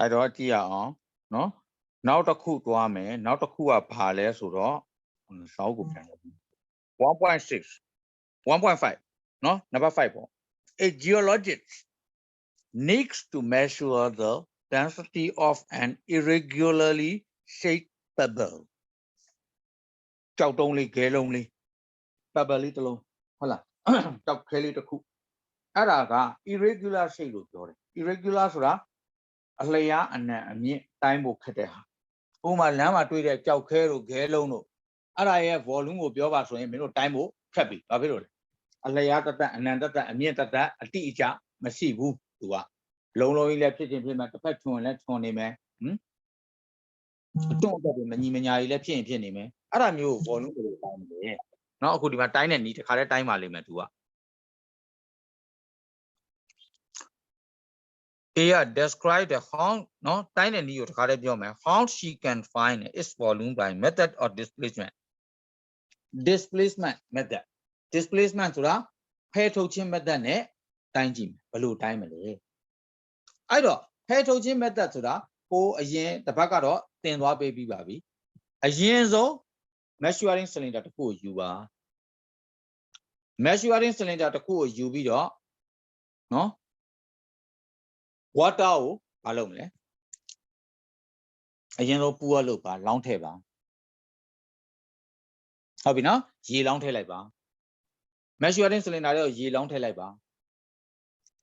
ဲ့တော့ကြည့်ရအောင်နော်နောက်တစ်ခုသွားမယ်နောက်တစ်ခုကဘာလဲဆိုတော့စောက်ကိုပြန်1.6 1.5 နော် number 5 ပေါ့ a geologist needs to measure the density of an irregularly shaped pebble ကြောက်တုံးလေးခဲလုံးလေး pebble လေးတစ်လုံးဟုတ်လား ကြောက်ခဲလေးတစ်ခုအဲ့ဒါက irregular shape လို့ပြောတယ် irregular ဆိုတာအလျားအနံအမြင့်တိုင်းဖို့ခက်တဲ့ဟာဥပမာလမ်းမှာတွေ့တဲ့ကြောက်ခဲတို့ခဲလုံးတို့အဲ့ဒါရဲ့ volume ကိုပြောပါဆိုရင်မင်းတို့တိုင်းဖို့ခက်ပြီဘာဖြစ်လို့လဲအလျားတက်တက်အနံတက်တက်အမြင့်တက်တက်အတိအကျမရှိဘူးသူကလုံးလုံးကြီးလည်းဖြစ်ခြင်းဖြစ်မှာတစ်ဖက်ထွန်လည်းထွန်နေမယ်အတွန့်တက်ပြီးမညီမညာကြီးလည်းဖြစ်ရင်ဖြစ်နေမယ်အဲ့ဒါမျိုး volume ကိုတိုင်းတယ်နော်အခုဒီမှာတိုင်းတဲ့နီးတစ်ခါတည်းတိုင်းပါလိမ့်မယ်သူကdescribe the how နော်တိုင်းတဲ့နီးကိုတစ်ခါတည်းပြောမယ် how she can find its volume by method of displacement method displacement ဆိုတာဖယ်ထုတ်ခြင်း method နဲ့တိုင်းကြည့်မယ်ဘယ်လိုတိုင်းမလဲအဲ့တော့ဖယ်ထုတ်ခြင်း method ဆိုတာကိုအရင်တစ်ပတ်ကတော့သင်သွားပေးပြီးပါပြီအရင်ဆုံး measuring cylinder တစ်ခုကိုယူပါ measuring cylinder တစ်ခုကိုယူပြီးတော့နော် water ကိုမလုပ်မလဲအရင်ဆုံးပူရလို့ပါလောင်းထည့်ပါဟုတ်ပြီနော်ရေလောင်းထည့်လိုက်ပါ measuring cylinder တွေကိုရေလောင်းထည့်လိုက်ပါ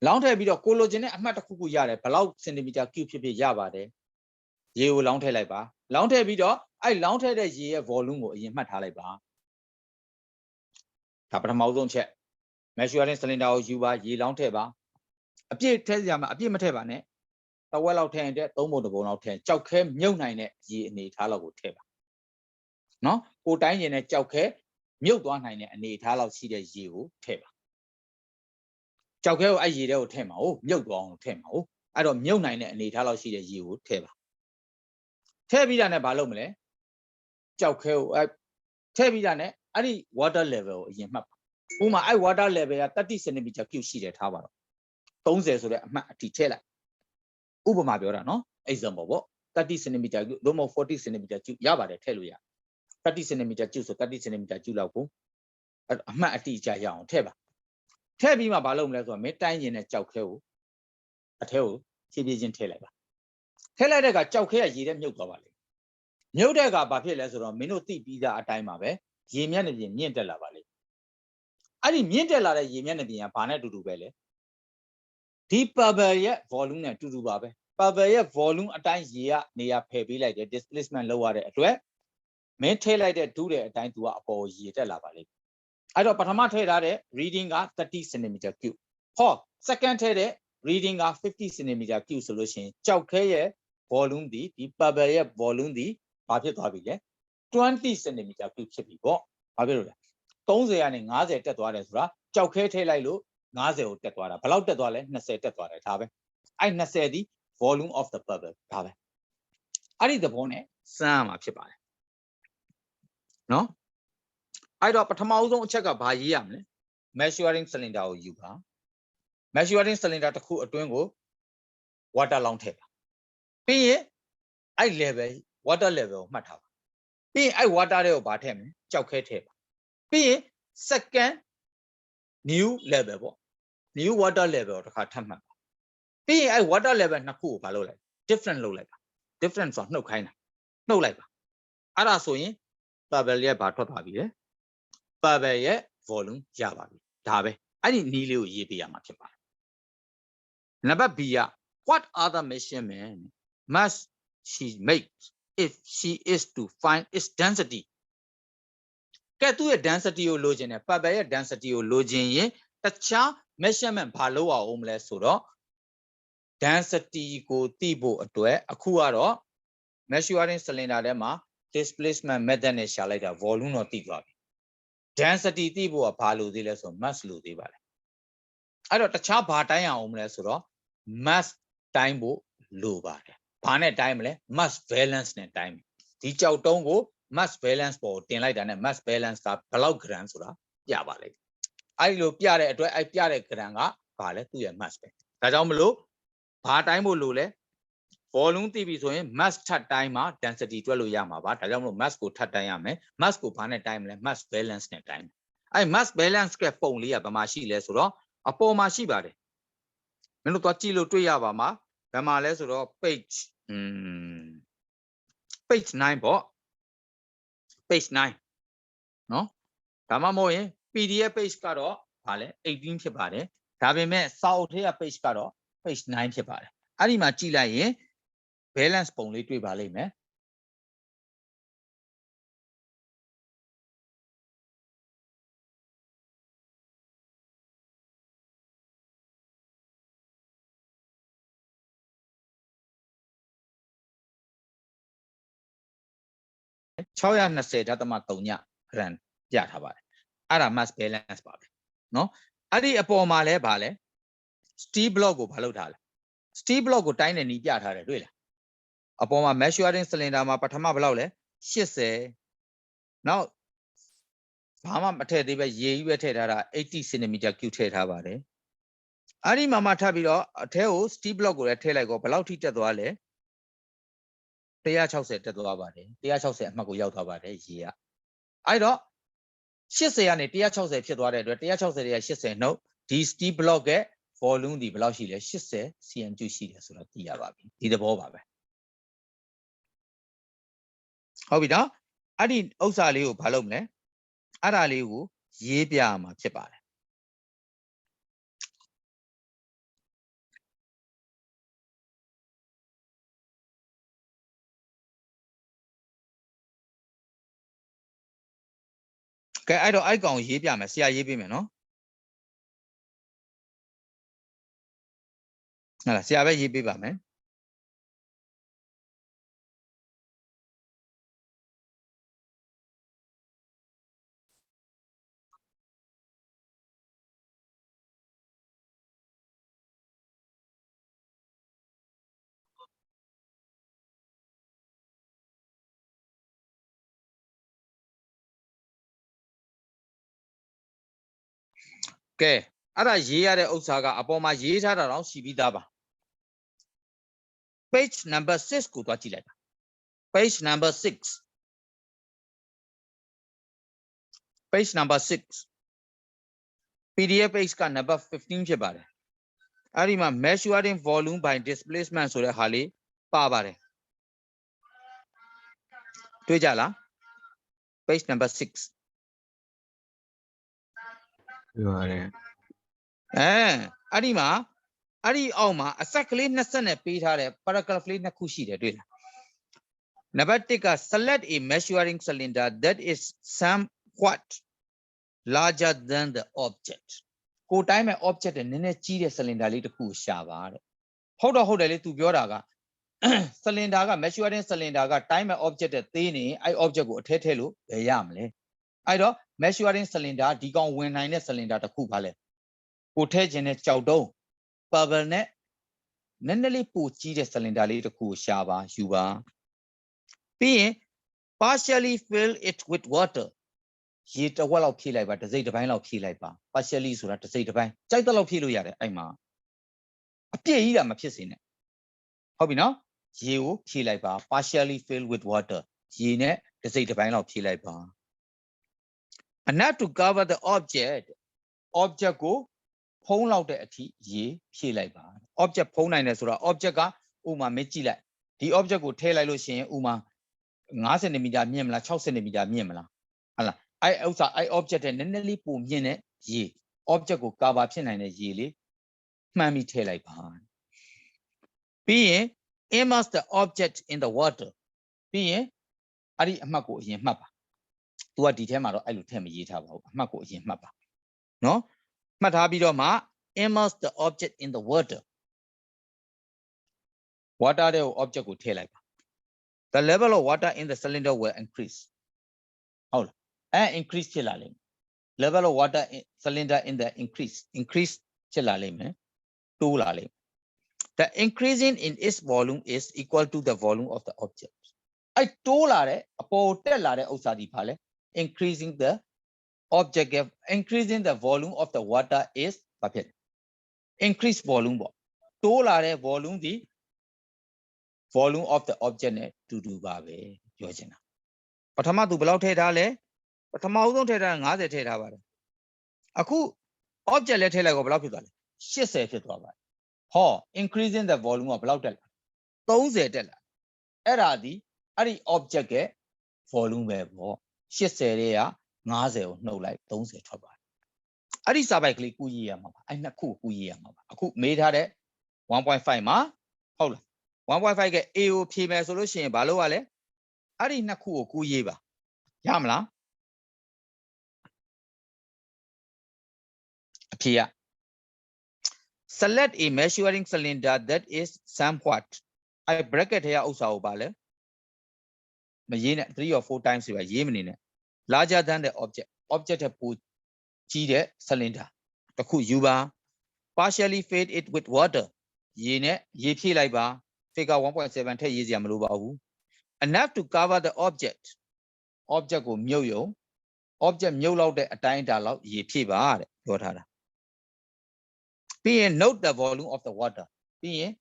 လောင်းထည့်ပြီးတော့ကိုလိုချင်တဲ့အမှတ်တစ်ခုခုရတယ်ဘယ်လောက်စင်တီမီတာကျူဖြစ်ဖြစ်ရပါတယ်ရေကိုလောင်းထည့်လိုက်ပါလောင်းထည့်ပြီးတော့အဲ့လောင်းထည့်တဲ့ရေရဲ့ volume ကိုအရင်မှတ်ထားလိုက်ပါဒါပထမဆုံးချက် measuring cylinder ကိုယူပါရေလောင်းထည့်ပါအပြည့်ထည့်စရာမအပြည့်မထည့်ပါနဲ့တဝက်လောက်ထည့်ရင်တဲ့3ပုံ1ပုံလောက်ထည့်ကြောက်ခဲမြုပ်နိုင်တဲ့ရေအနေထားလောက်ကိုထည့်ပါနော်ကိုတိုင်းကျင်တဲ့ကြောက်ခဲမြုပ်သွားနိုင်တဲ့အနေထားလောက်ရှိတဲ့ရေကိုထည့်ပါကြောက်ခဲကိုအဲ့ရေထဲကိုထည့်မှာဟုတ်မြုပ်သွားအောင်ထည့်မှာဟုတ်အဲ့တော့မြုပ်နိုင်တဲ့အနေထားလောက်ရှိတဲ့ရေကိုထည့်ပါထည့်ပြီးတာနဲ့ဘာလုပ်မလဲကြောက်ခဲကိုထည့်ပြီးတာနဲ့အဲ့ဒီ water level ကိုအရင်မှတ်ပါဥပမာအဲ့ water level က30 cm cube ရှိတယ်ထားပါတော့30ဆိုတဲ့အမှတ်အထိထည့်လိုက်ဥပမာပြောတာနော် example ပေါ့30 cm cube လို့မဟုတ်40 cm cube ရပါတယ်ထည့်လို့ရ30 cm cube ဆို30 cm cube လောက်ကိုအမှတ်အတိအကျရအောင်ထည့်ပါထည့်ပြီးမှဘာလုပ်မလဲဆိုတော့မင်းတိုင်းရင်တဲ့ကြောက်ခဲကိုအထဲကိုဖြည်းဖြည်းချင်းထည့်လိုက်ပါထည့်လိုက်တဲ့အခါကြောက်ခဲကရေထဲမြုပ်သွားပါလိမ့်မြုပ်တဲ့အခါဘာဖြစ်လဲဆိုတော့မင်းတို့သိပြီးသားအတိုင်းပါပဲရေမျက်နှာပြင်မြင့်တက်လာပါလိမ့်အဲ့ဒီမြင့်တက်လာတဲ့ရေမျက်နှာပြင်ကဘာနဲ့အတူတူပဲလဲဒီ pebble ရဲ့ volume နဲ့အတူတူပါပဲ pebble ရဲ့ volume အတိုင်းရေကနေရာဖယ်ပေးလိုက်တယ် displacement လောက်ရတဲ့အတွက်မင်းထည့်လိုက်တဲ့ဒုတဲ့အတိုင်းသူကအပေါ်ရေတက်လာပါလိမ့်အဲ့တော့ပထမထည့်ထားတဲ့ reading က30 cm cube ဟော second ထည့်တဲ့ reading က50 cm cube ဆိုလို့ရှိရင်ကြောက်ခဲရဲ့ volume ဒီ pebble ရဲ့ volume ဒီဘာဖြစ်သွားပြီလဲ20 cm cube ဖြစ်ပြီပေါ့ဘာဖြစ်လို့လဲ30ကနေ50တက်သွားတယ်ဆိုတာကြောက်ခဲထည့်လိုက်လို့50ကိုတက်သွားတာဘယ်လောက်တက်သွားလဲ20တက်သွားတယ်ဒါပဲအဲ့20ဒီ volume of the pebble ဒါပဲအဲ့ဒီသဘောနဲ့စမ်းရမှာဖြစ်ပါတယ်နော်အဲ့တော့ပထမဦးဆုံးအချက်ကဘာရေးရမလဲ measuring cylinder ကိုယူပါ measuring cylinder တစ်ခုအတွင်းကို water လောင်းထည့်ပါပြီးရင်အဲ့ level water level ကိုမှတ်ထားပါပြီးရင်အဲ့ water တွေကိုဗာထည့်မယ်ကြောက်ခဲထည့်ပါပြီးရင် second new level ပေါ့ new water level ကိုတစ်ခါထပ်မှတ်ပါပြီးရင်အဲ့ water level နှစ်ခုကိုဗာလုပ်လိုက် different လုပ်လိုက်ပါ different ဆိုနှုတ်ခိုင်းတာနှုတ်လိုက်ပါအဲ့ဒါဆိုရင် bubble ရဲ့ဗာထွက်သွားပြီလေ bubble ရဲ့ volume ရပါပြီဒါပဲအဲ့ဒီနီးလေးကိုရေးပေးရမှာဖြစ်ပါတယ်နံပါတ် B က what other measurement must she make if she is to find its density ကဲသူ့ရဲ့ density ကိုလိုချင်တယ် bubble ရဲ့ density ကိုလိုချင်ရင်တခြား measurement ဘာလုပ်အောင်မလဲဆိုတော့ density ကိုသိဖို့အတွက်အခုကတော့ measuring cylinder ထဲမှာ displacement method နဲ့ရှာလိုက်တာ volume တော့သိသွားပြီ density သိဖို့ကဘာလို့သေးလဲဆိုတော့ mass လို့သေးပါလေအဲ့တော့တခြားဘာတိုင်းအောင်မလဲဆိုတော့ mass တိုင်းဖို့လိုပါတယ်ဘာနဲ့တိုင်းမလဲ mass balance နဲ့တိုင်းဒီကြောက်တုံးကို mass balance ပေါ်တင်လိုက်တာနဲ့ mass balance ကဘယ်လောက် gram ဆိုတာပြပါလိမ့်အဲ့လိုပြတဲ့အတွက်အဲ့ပြတဲ့ gram ကဘာလဲသူ့ရဲ့ mass ပဲဒါကြောင့်မလို့ဘာတိုင်းဖို့လိုလဲ volume သိပြီဆိုရင် mass ထပ်တိုင်းမှာ density တွက်လို့ရမှာပါဒါကြောင့်မလို့ mass ကိုထပ်တိုင်းရမယ် mass ကိုဘာနဲ့တိုင်းမလဲ mass balance နဲ့တိုင်းအဲ့ mass balance ကပုံလေးကဘာမှရှိလဲဆိုတော့အပေါ်မှာရှိပါတယ်မင်းတို့သွားကြည့်လို့တွေ့ရပါမှာဘယ်မှာလဲဆိုတော့ page 9ပေါ့ page 9နော်ဒါမှမဟုတ်ရင် PDF page ကတော့ဗာလဲ18ဖြစ်ပါတယ်ဒါပေမဲ့စာအုပ်ထဲက page ကတော့ page 9ဖြစ်ပါတယ်အဲ့ဒီမှာကြည့်လိုက်ရင် balance ပုံလေးတွေ့ပါလိမ့်မယ်620.3 ည gram ပြထားပါတယ်အဲ့ဒါ mass balance ပါပဲเนาะအဲ့ဒီအပေါ်မှာလဲဗာလဲ steel block ကိုဘာလုပ်ထားလဲ steel block ကိုတိုင်းတဲ့နီးပြထားတယ်တွေ့လားအပေါ်မှာ measuring cylinder မှာပထမဘယ်လောက်လဲ80နောက်ဘာမှမထည့်သေးပဲရေကြီးပဲထည့်ထားတာ80 cm cube ထည့်ထားပါတယ်အဲ့ဒီမှာထပ်ပြီးတော့အထဲကို steel block ကိုလည်းထည့်လိုက်တော့ဘယ်လောက်ထိတက်သွားလဲ160တက်သွားပါတယ်160အမှတ်ကိုရောက်သွားပါတယ်ရေကအဲ့တော့80ကနေ160ဖြစ်သွားတဲ့အတွက်160ရဲ့80နှုတ်ဒီ steel block ရဲ့ volume ဒီဘယ်လောက်ရှိလဲ80 cm ရှိတယ်ဆိုတော့သိရပါပြီဒီသဘောပါပဲဟုတ်ပြီနော်အဲ့ဒီဥစ္စာလေးကိုဘာလုပ်မလဲအဲ့ဒါလေးကိုရေးပြရမှာဖြစ်ပါတယ်ကဲအဲ့တော့အဲ့ကောင်ရေးပြမယ်ဆရာရေးပေးမယ်နော်ဟုတ်လားဆရာပဲရေးပေးပါမယ်ကဲအဲ့ဒါရေးရတဲ့ဥစ္စာကအပေါ်မှာရေးထားတာတော့ရှိပြီးသားပါ page number 6ကိုသွားကြည့်လိုက်ပါ page number 6 page number 6 PDF page က number 15ဖြစ်ပါတယ်အဲ့ဒီမှာ measuring volume by displacement ဆိုတဲ့ဟာလေးပါပါတယ်တွေ့ကြလား page number 6ပြောရတယ်အဲ့ဒီမှာအဲ့ဒီအောက်မှာအဆက်ကလေး20နဲ့ပေးထားတဲ့ paragraph လေးနှစ်ခုရှိတယ်တွေ့လားနံပါတ်1က select a measuring cylinder that is somewhat larger than the object ကိုတိုင်းမဲ့ object နဲ့နည်းနည်းကြီးတဲ့ cylinder လေးတစ်ခုကိုရှာပါတဲ့ဟုတ်တယ်လေသူပြောတာက cylinder က measuring cylinder ကတိုင်းမဲ့ object တဲ့သေးနေအဲ့ object ကိုအထဲထည့်လို့ဘယ်ရမလဲအဲ့တော့ measuring cylinder ဒီကောင်ဝင်နိုင်တဲ့ cylinder တစ်ခုပါလဲကိုထည့်ခြင်းနဲ့ကြောက်တုံး bubble နဲ့နည်းနည်းလေးပိုကြီးတဲ့ cylinder လေးတစ်ခုကိုရှာပါယူပါပြီးရင် partially fill it with water ရေတဝက်လောက်ဖြည့်လိုက်ပါတစ်စိတ်တစ်ပိုင်းလောက်ဖြည့်လိုက်ပါ partially ဆိုတာတစ်စိတ်တစ်ပိုင်းကြိုက်တဲ့လောက်ဖြည့်လို့ရတယ်အဲ့မှာအပြည့်ကြီးတာမဖြစ်စေနဲ့ဟုတ်ပြီနော်ရေကိုဖြည့်လိုက်ပါ partially filled with water ရေနဲ့တစ်စိတ်တစ်ပိုင်းလောက်ဖြည့်လိုက်ပါ enough to cover the object ကိုဖုံးလောက်တဲ့အထိရေဖြည့်လိုက်ပါ object ဖုံးနိုင်တယ်ဆိုတာ object ကဥမာမကြည့်လိုက်ဒီ object ကိုထည့်လိုက်လို့ရှိရင်ဥမာ9 cm မြင့်မလား6 cm မြင့်မလားဟုတ်လားအဲ့ဥစ္စာအဲ့ object တဲ့နည်းနည်းလေးပုံမြင့်တဲ့ရေ object ကို cover ဖြစ်နိုင်တဲ့ရေလေးမှန်းပြီးထည့်လိုက်ပါပြီးရင် immerse the object in the water ပြီးရင်အဲ့ဒီအမှတ်ကိုအရင်မှတ်ပါ तू ကဒီထဲမှာတော့အဲ့လိုထည့်မရေးထားပါဘူးအမှတ်ကိုအရင်မှတ်ပါနော်မှတ်ထားပြီးတော့မှ immerse the object in the water တဲ့ object ကိုထည့်လိုက်ပါ the level of water in the cylinder will increase ဟုတ်လားအဲ့ increase ဖြစ်လာလိမ့်မယ် level of water in cylinder in the increase ဖြစ်လာလိမ့်မယ်တိုးလာလိမ့်မယ် the increasing in its volume is equal to the volume of the object အဲ့တိုးလာတဲ့အပေါ်တက်လာတဲ့ဥစ္စာဒီပါလဲ increasing the volume of the water is ဘာဖြစ်လဲ increase volume ပေါ့တိုးလာတဲ့ volume ဒီ volume of the object နဲ့တူတူပါပဲပြောချင်တာပထမသူဘယ်လောက်ထည့်ထားလဲပထမဦးဆုံးထည့်ထား50ထည့်ထားပါတယ်အခု object လည်းထည့်လိုက်တော့ဘယ်လောက်ဖြစ်သွားလဲ80ဖြစ်သွားပါတယ်ဟော increasing the volume ကဘယ်လောက်တက်လာ30တက်လာအဲ့ဒါဒီအဲ့ဒီ object ရဲ့ volume ပဲပေါ့80တွေက50ကိုနှုတ်လိုက်30ထွက်ပါတယ်အဲ့ဒီစာပိုက်ကလေးကူးရေးရမှာပါအဲ့နှစ်ခုကူးရေးရမှာပါအခုမေးထားတဲ့ 1.5 မှာဟုတ်လား1.5 က A ကိုဖြေမယ်ဆိုလို့ရှိရင်ဘာလို့ ရလဲအဲ့ဒီနှစ်ခုကိုကူးရေးပါရမလားအဖြေက select a measuring cylinder that is somewhat အဲ့ bracket ထဲကဥစ္စာကိုပါလဲမရေးနဲ့3 or 4 times ပဲရေးမနေနဲ့ larger than the object ထက်ပိုကြီးတဲ့ cylinder တစ်ခုယူပါ partially fill it with water ရေနဲ့ရေဖြည့်လိုက်ပါ figure 1.7 ထည့်ရေးစရာမလိုပါဘူး enough to cover the object ကိုမြုပ်ယုံ object မြုပ်လောက်တဲ့အတိုင်းအတာလောက်ရေဖြည့်ပါတဲ့ပြောထားတာပြီးရင် note the volume of the water ပြီးရင်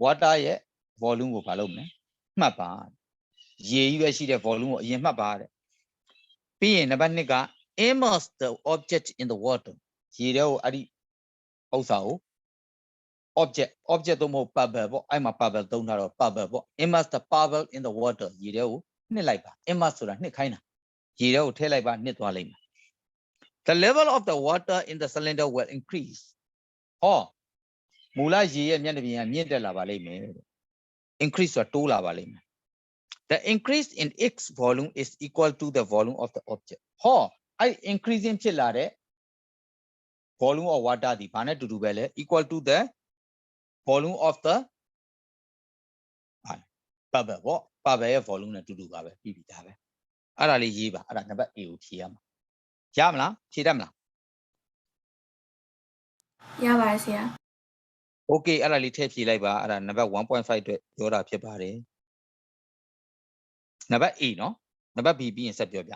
water ရဲ့ volume ကိုဘာလုပ်မလဲမှတ်ပါရေကြီးပဲရှိတဲ့ volume ကိုအရင်မှတ်ပါတဲ့ပြီးရင်နံပါတ်2က immerse the object in the water ရေထဲကိုအဲ့ဒီဥစ္စာကို object တော့မဟုတ် bubble ပေါ့အဲ့မှာ bubble သုံးထားတော့ bubble ပေါ့ immerse the bubble in the water ရေထဲကိုနှစ်လိုက်ပါ immerse ဆိုတာနှစ်ခိုင်းတာရေထဲကိုထည့်လိုက်ပါနှစ်သွားလိမ့်မယ် the level of the water in the cylinder will increase ဟောမူလရေရဲ့မျက်နှာပြင်ကမြင့်တက်လာပါလိမ့်မယ် increase ဆိုတာတိုးလာပါလိမ့်မယ် the increase in its volume is equal to the volume of the object ဟောအဲ့ increasing ဖြစ်လာတဲ့ volume of water ဒီဘာနဲ့တူတူပဲလဲ equal to the volume of the bubble ပေါ့ bubble ရဲ့ volume နဲ့တူတူပါပဲပြီးပြီဒါပဲအဲ့ဒါလေးရေးပါအဲ့ဒါနံပါတ် A ကိုဖြေရမှာရမလားဖြေတတ်မလား ရပါတယ်ဆရာ okay အဲ့ဒါလေးထည့်ဖြေလိုက်ပါအဲ့ဒါနံပါတ် 1.5 အတွက်ပြောတာဖြစ်ပါတယ်နံပါတ် A နော်နံပါတ် B ပြီးရင်ဆက်ပြောပြ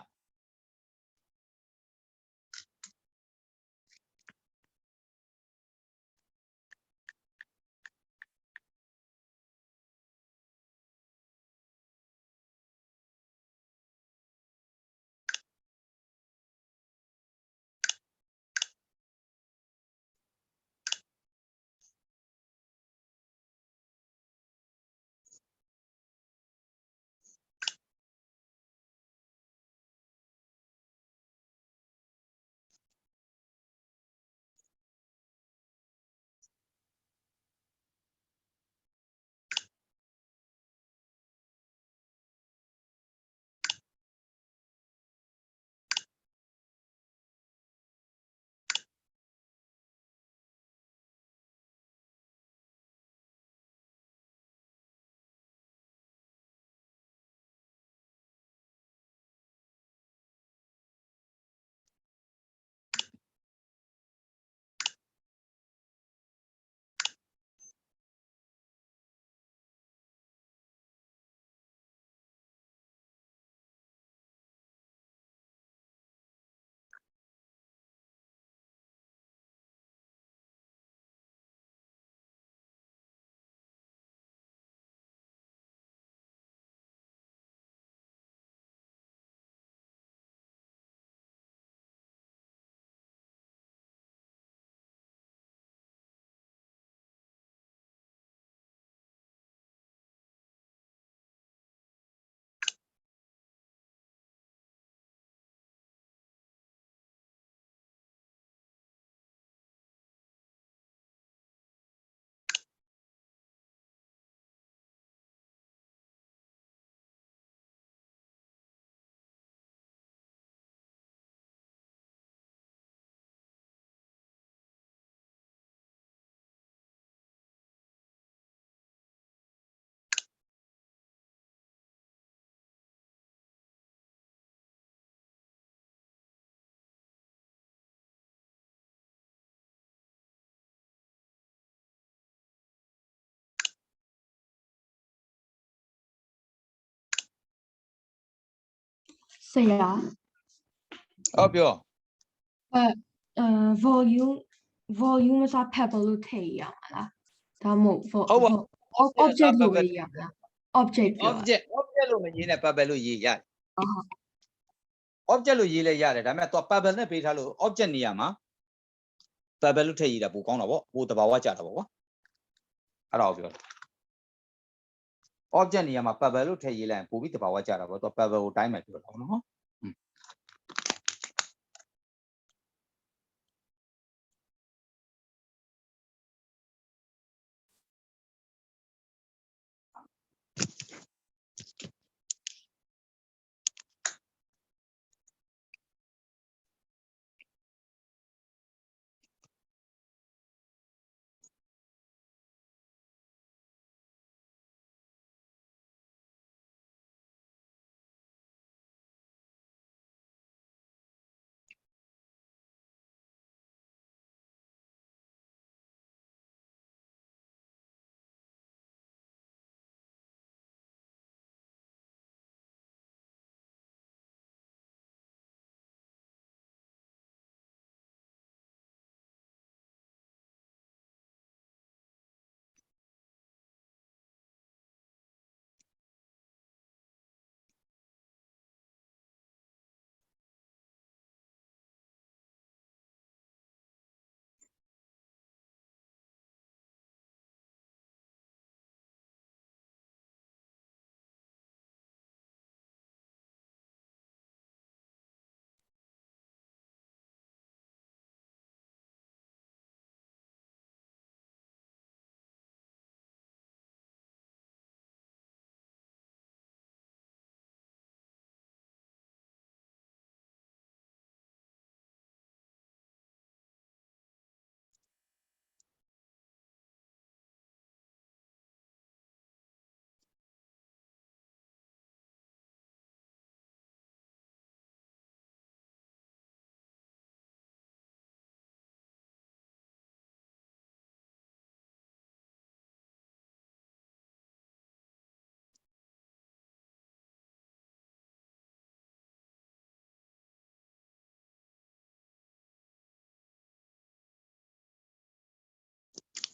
Saya. ဟုတ်ပြော volume ဆိုတာ pebble လို့ထည့်ရမှာလားဒါမှမဟုတ် ဟုတ်ပါ object လို့ပဲရမှာလား object ပြော object လို့မရေးနဲ့ pebble လို့ရေးရတယ် ဟုတ် object လို့ရေးလဲရတယ်ဒါပေမဲ့သူ pebble နဲ့ပေးထားလို့ object နေရာမှာ pebble လို့ထည့်ရေးတာပိုကောင်းတာပေါ့ပိုတဘာဝကျတာပေါ့ကွာအဲ့ဒါကိုပြော object နေရာမှာ pebble လို့ထည့်ရေးလိုက်ရင်ပိုပြီးတဘာဝကျတာပေါ့သူ pebble ကိုတိုင်းမယ်ပြောတော့နော်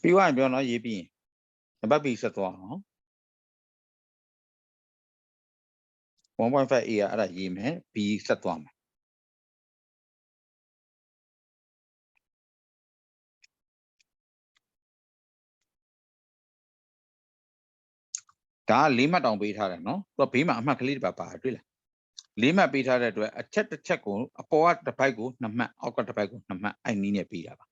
ပြီးသွားရင်ပြောနော်ရေးပြီးရင်နံပါတ် B ဆက်သွားနော် 1.5a အဲ့ဒါရေးမယ် B ဆက်သွားမယ်ဒါက၄မှတ်တောင်ပေးထားတယ်နော်သူကဘေးမှာအမှတ်ကလေးတစ်ပါတွေ့လား၄မှတ်ပေးထားတဲ့အတွက်အချက်တစ်ချက်ကိုအပေါ်ကတစ်ပိုက်ကို2မှတ်အောက်ကတစ်ပိုက်ကို2မှတ်အဲ့နည်းနဲ့ပေးတာပါ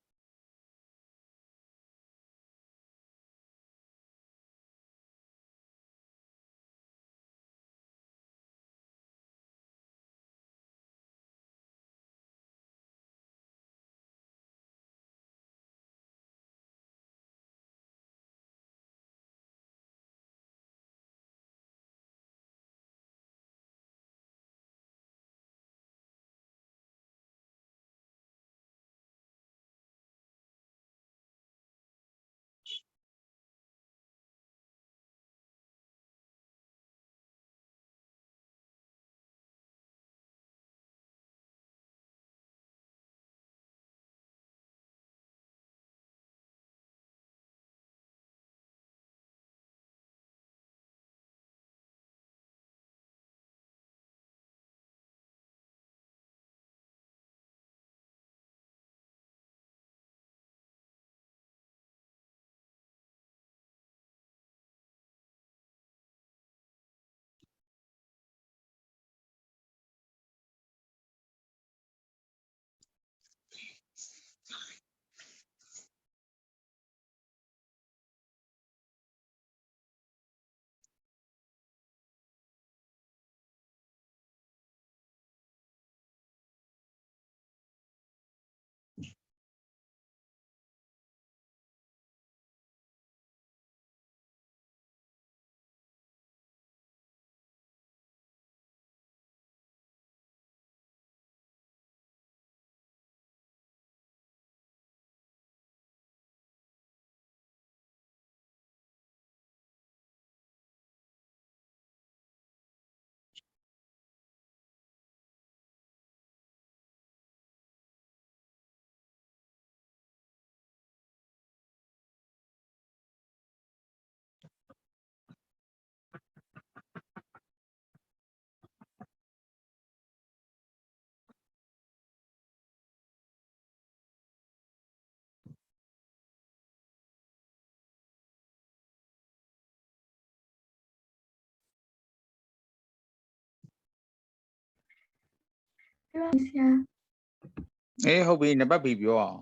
ဟုတ်ပြီနံပါတ် B ပြောအောင်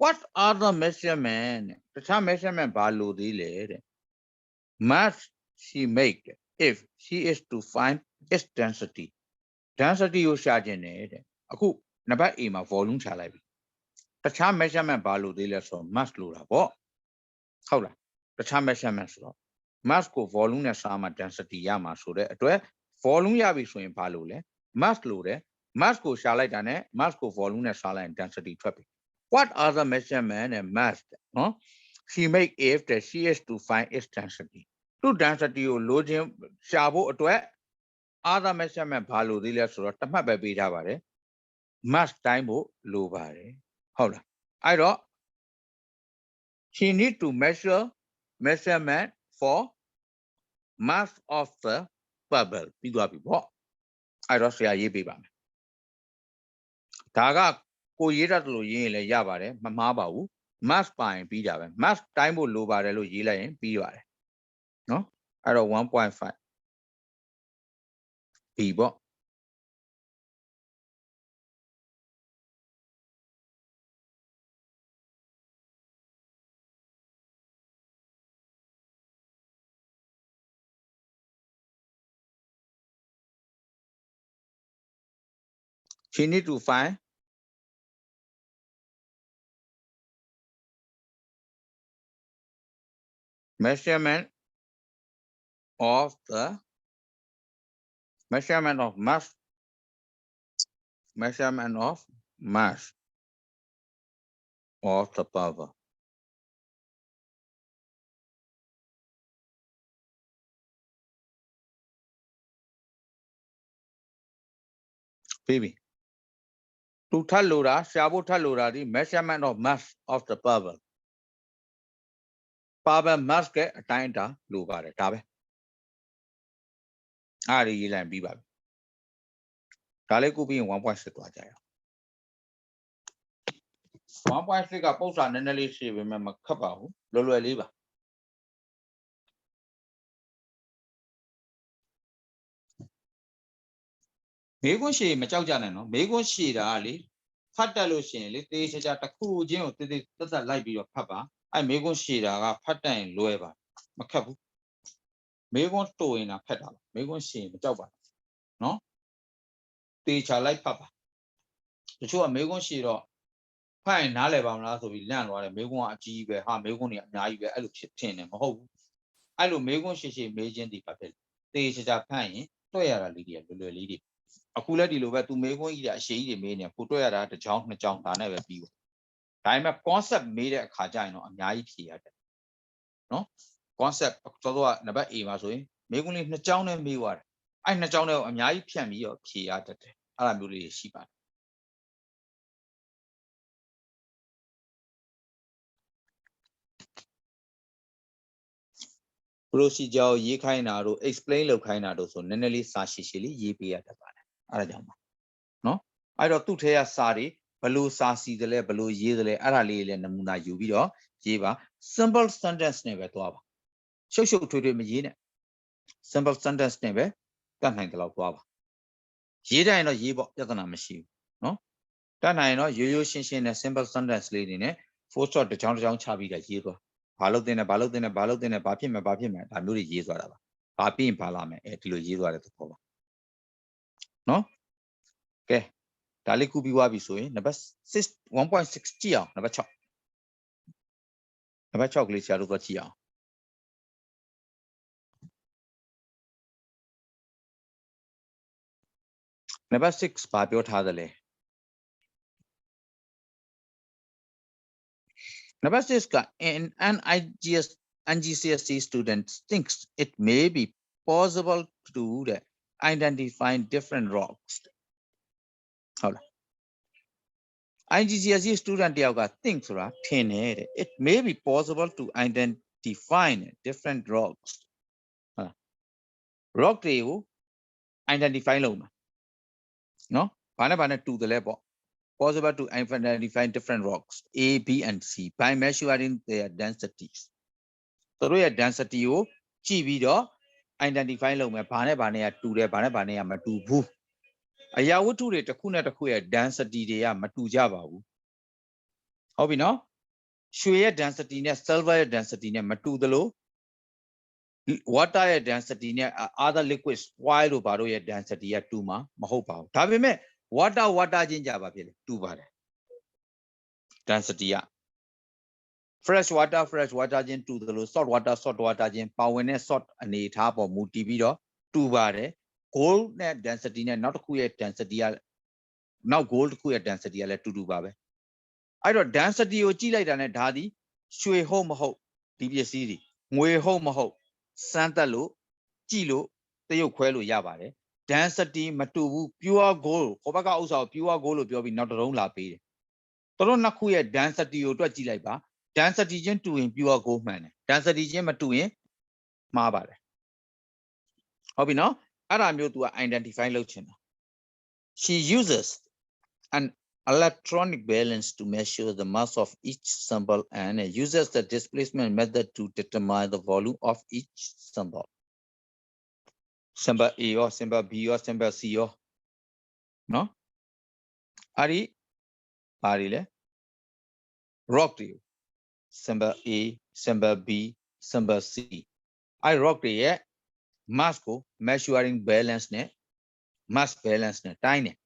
What are the measurement တခြား measurement ဘာလို့သေးလဲတဲ့ Must she make if she is to find its density density ကိုရှာခြင်းတယ်တဲ့အခုနံပါတ် A မှာ volume ရှာလိုက်ပြီတခြား measurement ဘာလို့သေးလဲဆိုတော့ must လို့တာပေါ့ဟုတ်လားတခြား measurement ဆိုတော့ mass ကို volume နဲ့စားမှ density ရမှာဆိုတဲ့အတွက် volume ရပြီဆိုရင်ဘာလို့လဲ mass လို့တယ် mass ကိုရှာလိုက်တာနဲ့ mass ကို volume နဲ့စားလိုက်ရင် density ထွက်ပြီ what are the measurement and mass နော် she make if that she is to find its density သူ density ကိုလိုချင်ရှာဖို့အတွက် other measurement ဘာလို့သေးလဲဆိုတော့တမှတ်ပဲပေးထားပါတယ် mass တိုင်းဖို့လိုပါတယ်ဟုတ်လားအဲ့တော့ she need to measurement for mass of the bubble ပြီးသွားပြီပေါ့အဲ့တော့ဆရာရေးပေးပါမယ်ဒါကကိုရေးတတ်လို့ရေးရင်လည်းရပါတယ်မမှားပါဘူး mass ပါရင်ပြီးတာပဲ mass တိုင်းဖို့လိုပါတယ်လို့ရေးလိုက်ရင်ပြီးပါတယ်နော်အဲ့တော့ 1.5 B ပေါ့ she need to find measurement of mass of the bubble baby သူထပ်လို့တာရှာဖို့ထပ်လို့တာဒီ measurement of mass of the bubble mass ကအတိုင်းအတာလိုပါတယ်ဒါပဲအားရရေးလိုက်ပြီးပါပြီဒါလေးကုပြီးရင် 1.6 သွားကြရအောင် 1.6 ကပုံစံနည်းနည်းလေးရှည်ပေမဲ့မခက်ပါဘူးလွယ်လေးပါမေးခွန်းရှည်မကြောက်ကြနဲ့နော်မေးခွန်းရှည်တာလေဖတ်တက်လို့ရှိရင်လေတေးချာချာတစ်ခုချင်းကိုတေးတေးတက်လိုက်ပြီးတော့ဖတ်ပါအဲ့မေးခွန်းရှည်တာကဖတ်တက်ရင်လွယ်ပါမခက်ဘူးမေးခွန်းတိုးရင်တာဖတ်တာပါမေးခွန်းရှည်မကြောက်ပါနဲ့နော်တေးချာလိုက်ဖတ်ပါတချို့ကမေးခွန်းရှည်တော့ဖတ်ရင်နားလည်ပါမလားဆိုပြီးလန့်သွားတယ်မေးခွန်းကအကြီးပဲဟာမေးခွန်းတွေအများကြီးပဲအဲ့လိုဖြစ်ထင်တယ်မဟုတ်ဘူးအဲ့လိုမေးခွန်းရှည်ရှည်မေးခြင်းဒီပါဖြစ်တေးချာချာဖတ်ရင်တွေ့ရတာလေးတွေလွယ်လွယ်လေးတွေအခုလည်းဒီလိုပဲသူမေးခွန်းကြီးအရှိကြီးတွေမေးနေကိုတွေ့ရတာတစ်ချောင်းနှစ်ချောင်းဒါနဲ့ပဲပြီးပါဒါပေမဲ့ concept မေးတဲ့အခါကျရင်တော့အများကြီးဖြေရတယ်နော် concept သောတော့နံပါတ် A မှာဆိုရင်မေးခွန်းလေးနှစ်ချောင်းနဲ့မေးသွားတယ်အဲ့နှစ်ချောင်းနဲ့အများကြီးဖြန့်ပြီးတော့ဖြေရတတ်တယ်အဲ့လိုမျိုးလေးရှိပါတယ်procedure ရေးခိုင်းတာတို့ explain လုပ်ခိုင်းတာတို့ဆိုနည်းနည်းလေးစာရှည်ရှည်လေးရေးပေးရတတ်ပါတယ်အဲ့ဒါကြောင့်ပါနော်အဲ့တော့သူ့ထဲကစာတွေဘယ်လိုစာစီတယ်လဲဘယ်လိုရေးတယ်လဲအဲ့ဒါလေးလည်းနမူနာယူပြီးတော့ရေးပါ simple sentence နဲ့ပဲသွားပါရှုပ်ရှုပ်ထွေးထွေးမရေးနဲ့ simple sentence နဲ့ပဲတတ်နိုင်တယ်လို့သွားပါရေးတိုင်းတော့ရေးပေါ့ပြဿနာမရှိဘူးနော်တတ်နိုင်တော့ရိုးရိုးရှင်းရှင်းနဲ့ simple sentence လေးတွေနဲ့ full stop တစ်ချောင်းချပြီးတော့ရေးသွားဘာလို့တင်တယ်ဘာဖြစ်မယ်ဘာဖြစ်မယ်ဒါမျိုးတွေရေးသွားတာပါဘာပြီးရင်ဘာလာမယ်ဒီလိုရေးသွားတဲ့သဘောပါနော်ကဲဒါလေးခုပြီးသွားပြီဆိုရင်နံပါတ် 1.6 ကြည့်အောင်နံပါတ် 6ကလေးဆရာတို့သွားကြည့်အောင်နံပါတ် 6 ဘာပြောထားသလဲNumber 6 an NGCSE student thinks it may be possible to identify different rocks. Hold on. IGCSE student think it may be possible to identify different rocks. Rock identify no? Bana to the level. Possible to identify different rocks A, B, and C by measuring their densities. So their density you chi bhi do identify lo me bane bane ya 2 တယ် bane bane ya ma 2 ဘူး အရာဝတ္ထုတွေတစ်ခုနဲ့တစ်ခုရဲ့ density တွေကမတူကြပါဘူးဟုတ်ပြီနော်ရွှေရဲ့ density နဲ့ silver ရဲ့ density နဲ့မတူသလို water ရဲ့ density နဲ့ other liquids oil တို့ဘာတို့ရဲ့ density ကတူမှာမဟုတ်ပါဘူးဒါပေမဲ့ water ချင်းကြပါဖြစ်လေတူပါတယ် density က fresh water ချင်းတူသလို salt water ချင်းပါဝင်တဲ့ salt အနေထားပေါ်မူတည်ပြီးတော့တူပါတယ် gold နဲ့ density နဲ့နောက်တစ်ခုရဲ့ density ကနောက် gold တစ်ခုရဲ့ density ကလည်းတူပါပဲအဲ့တော့ density ကိုကြည့်လိုက်တာနဲ့ဒါသည်ရွှေဟုတ်မဟုတ်ဒီပစ္စည်းတွေငွေဟုတ်မဟုတ်စမ်းသက်လို့ကြည့်လို့တရုပ်ခွဲလို့ရပါတယ် density မတူဘူး pure gold ဟိုဘက်ကဥစ္စာကို pure gold လို့ပြောပြီးနောက်တစ်လုံးလာပေးတယ်တို့နှစ်ခုရဲ့ density ကိုတွက်ကြည့်လိုက်ပါ density ချင်းတူရင် pure gold မှန်တယ် density ချင်းမတူရင်မှားပါတယ်ဟုတ်ပြီနော်အဲ့ဒါမျိုး तू က identify လုပ်ချင်တာ she uses an electronic balance to measure the mass of each symbol and uses the displacement method to determine the volume of each symbol symbol A ရော symbol B ရော symbol C ရောနော်အဲ့ဒီဘာတွေလဲ rock တွေ symbol A symbol B symbol C အဲ့ rock တွေရဲ့ mass ကို measuring balance နဲ့ mass balance နဲ့တိုင်းတယ်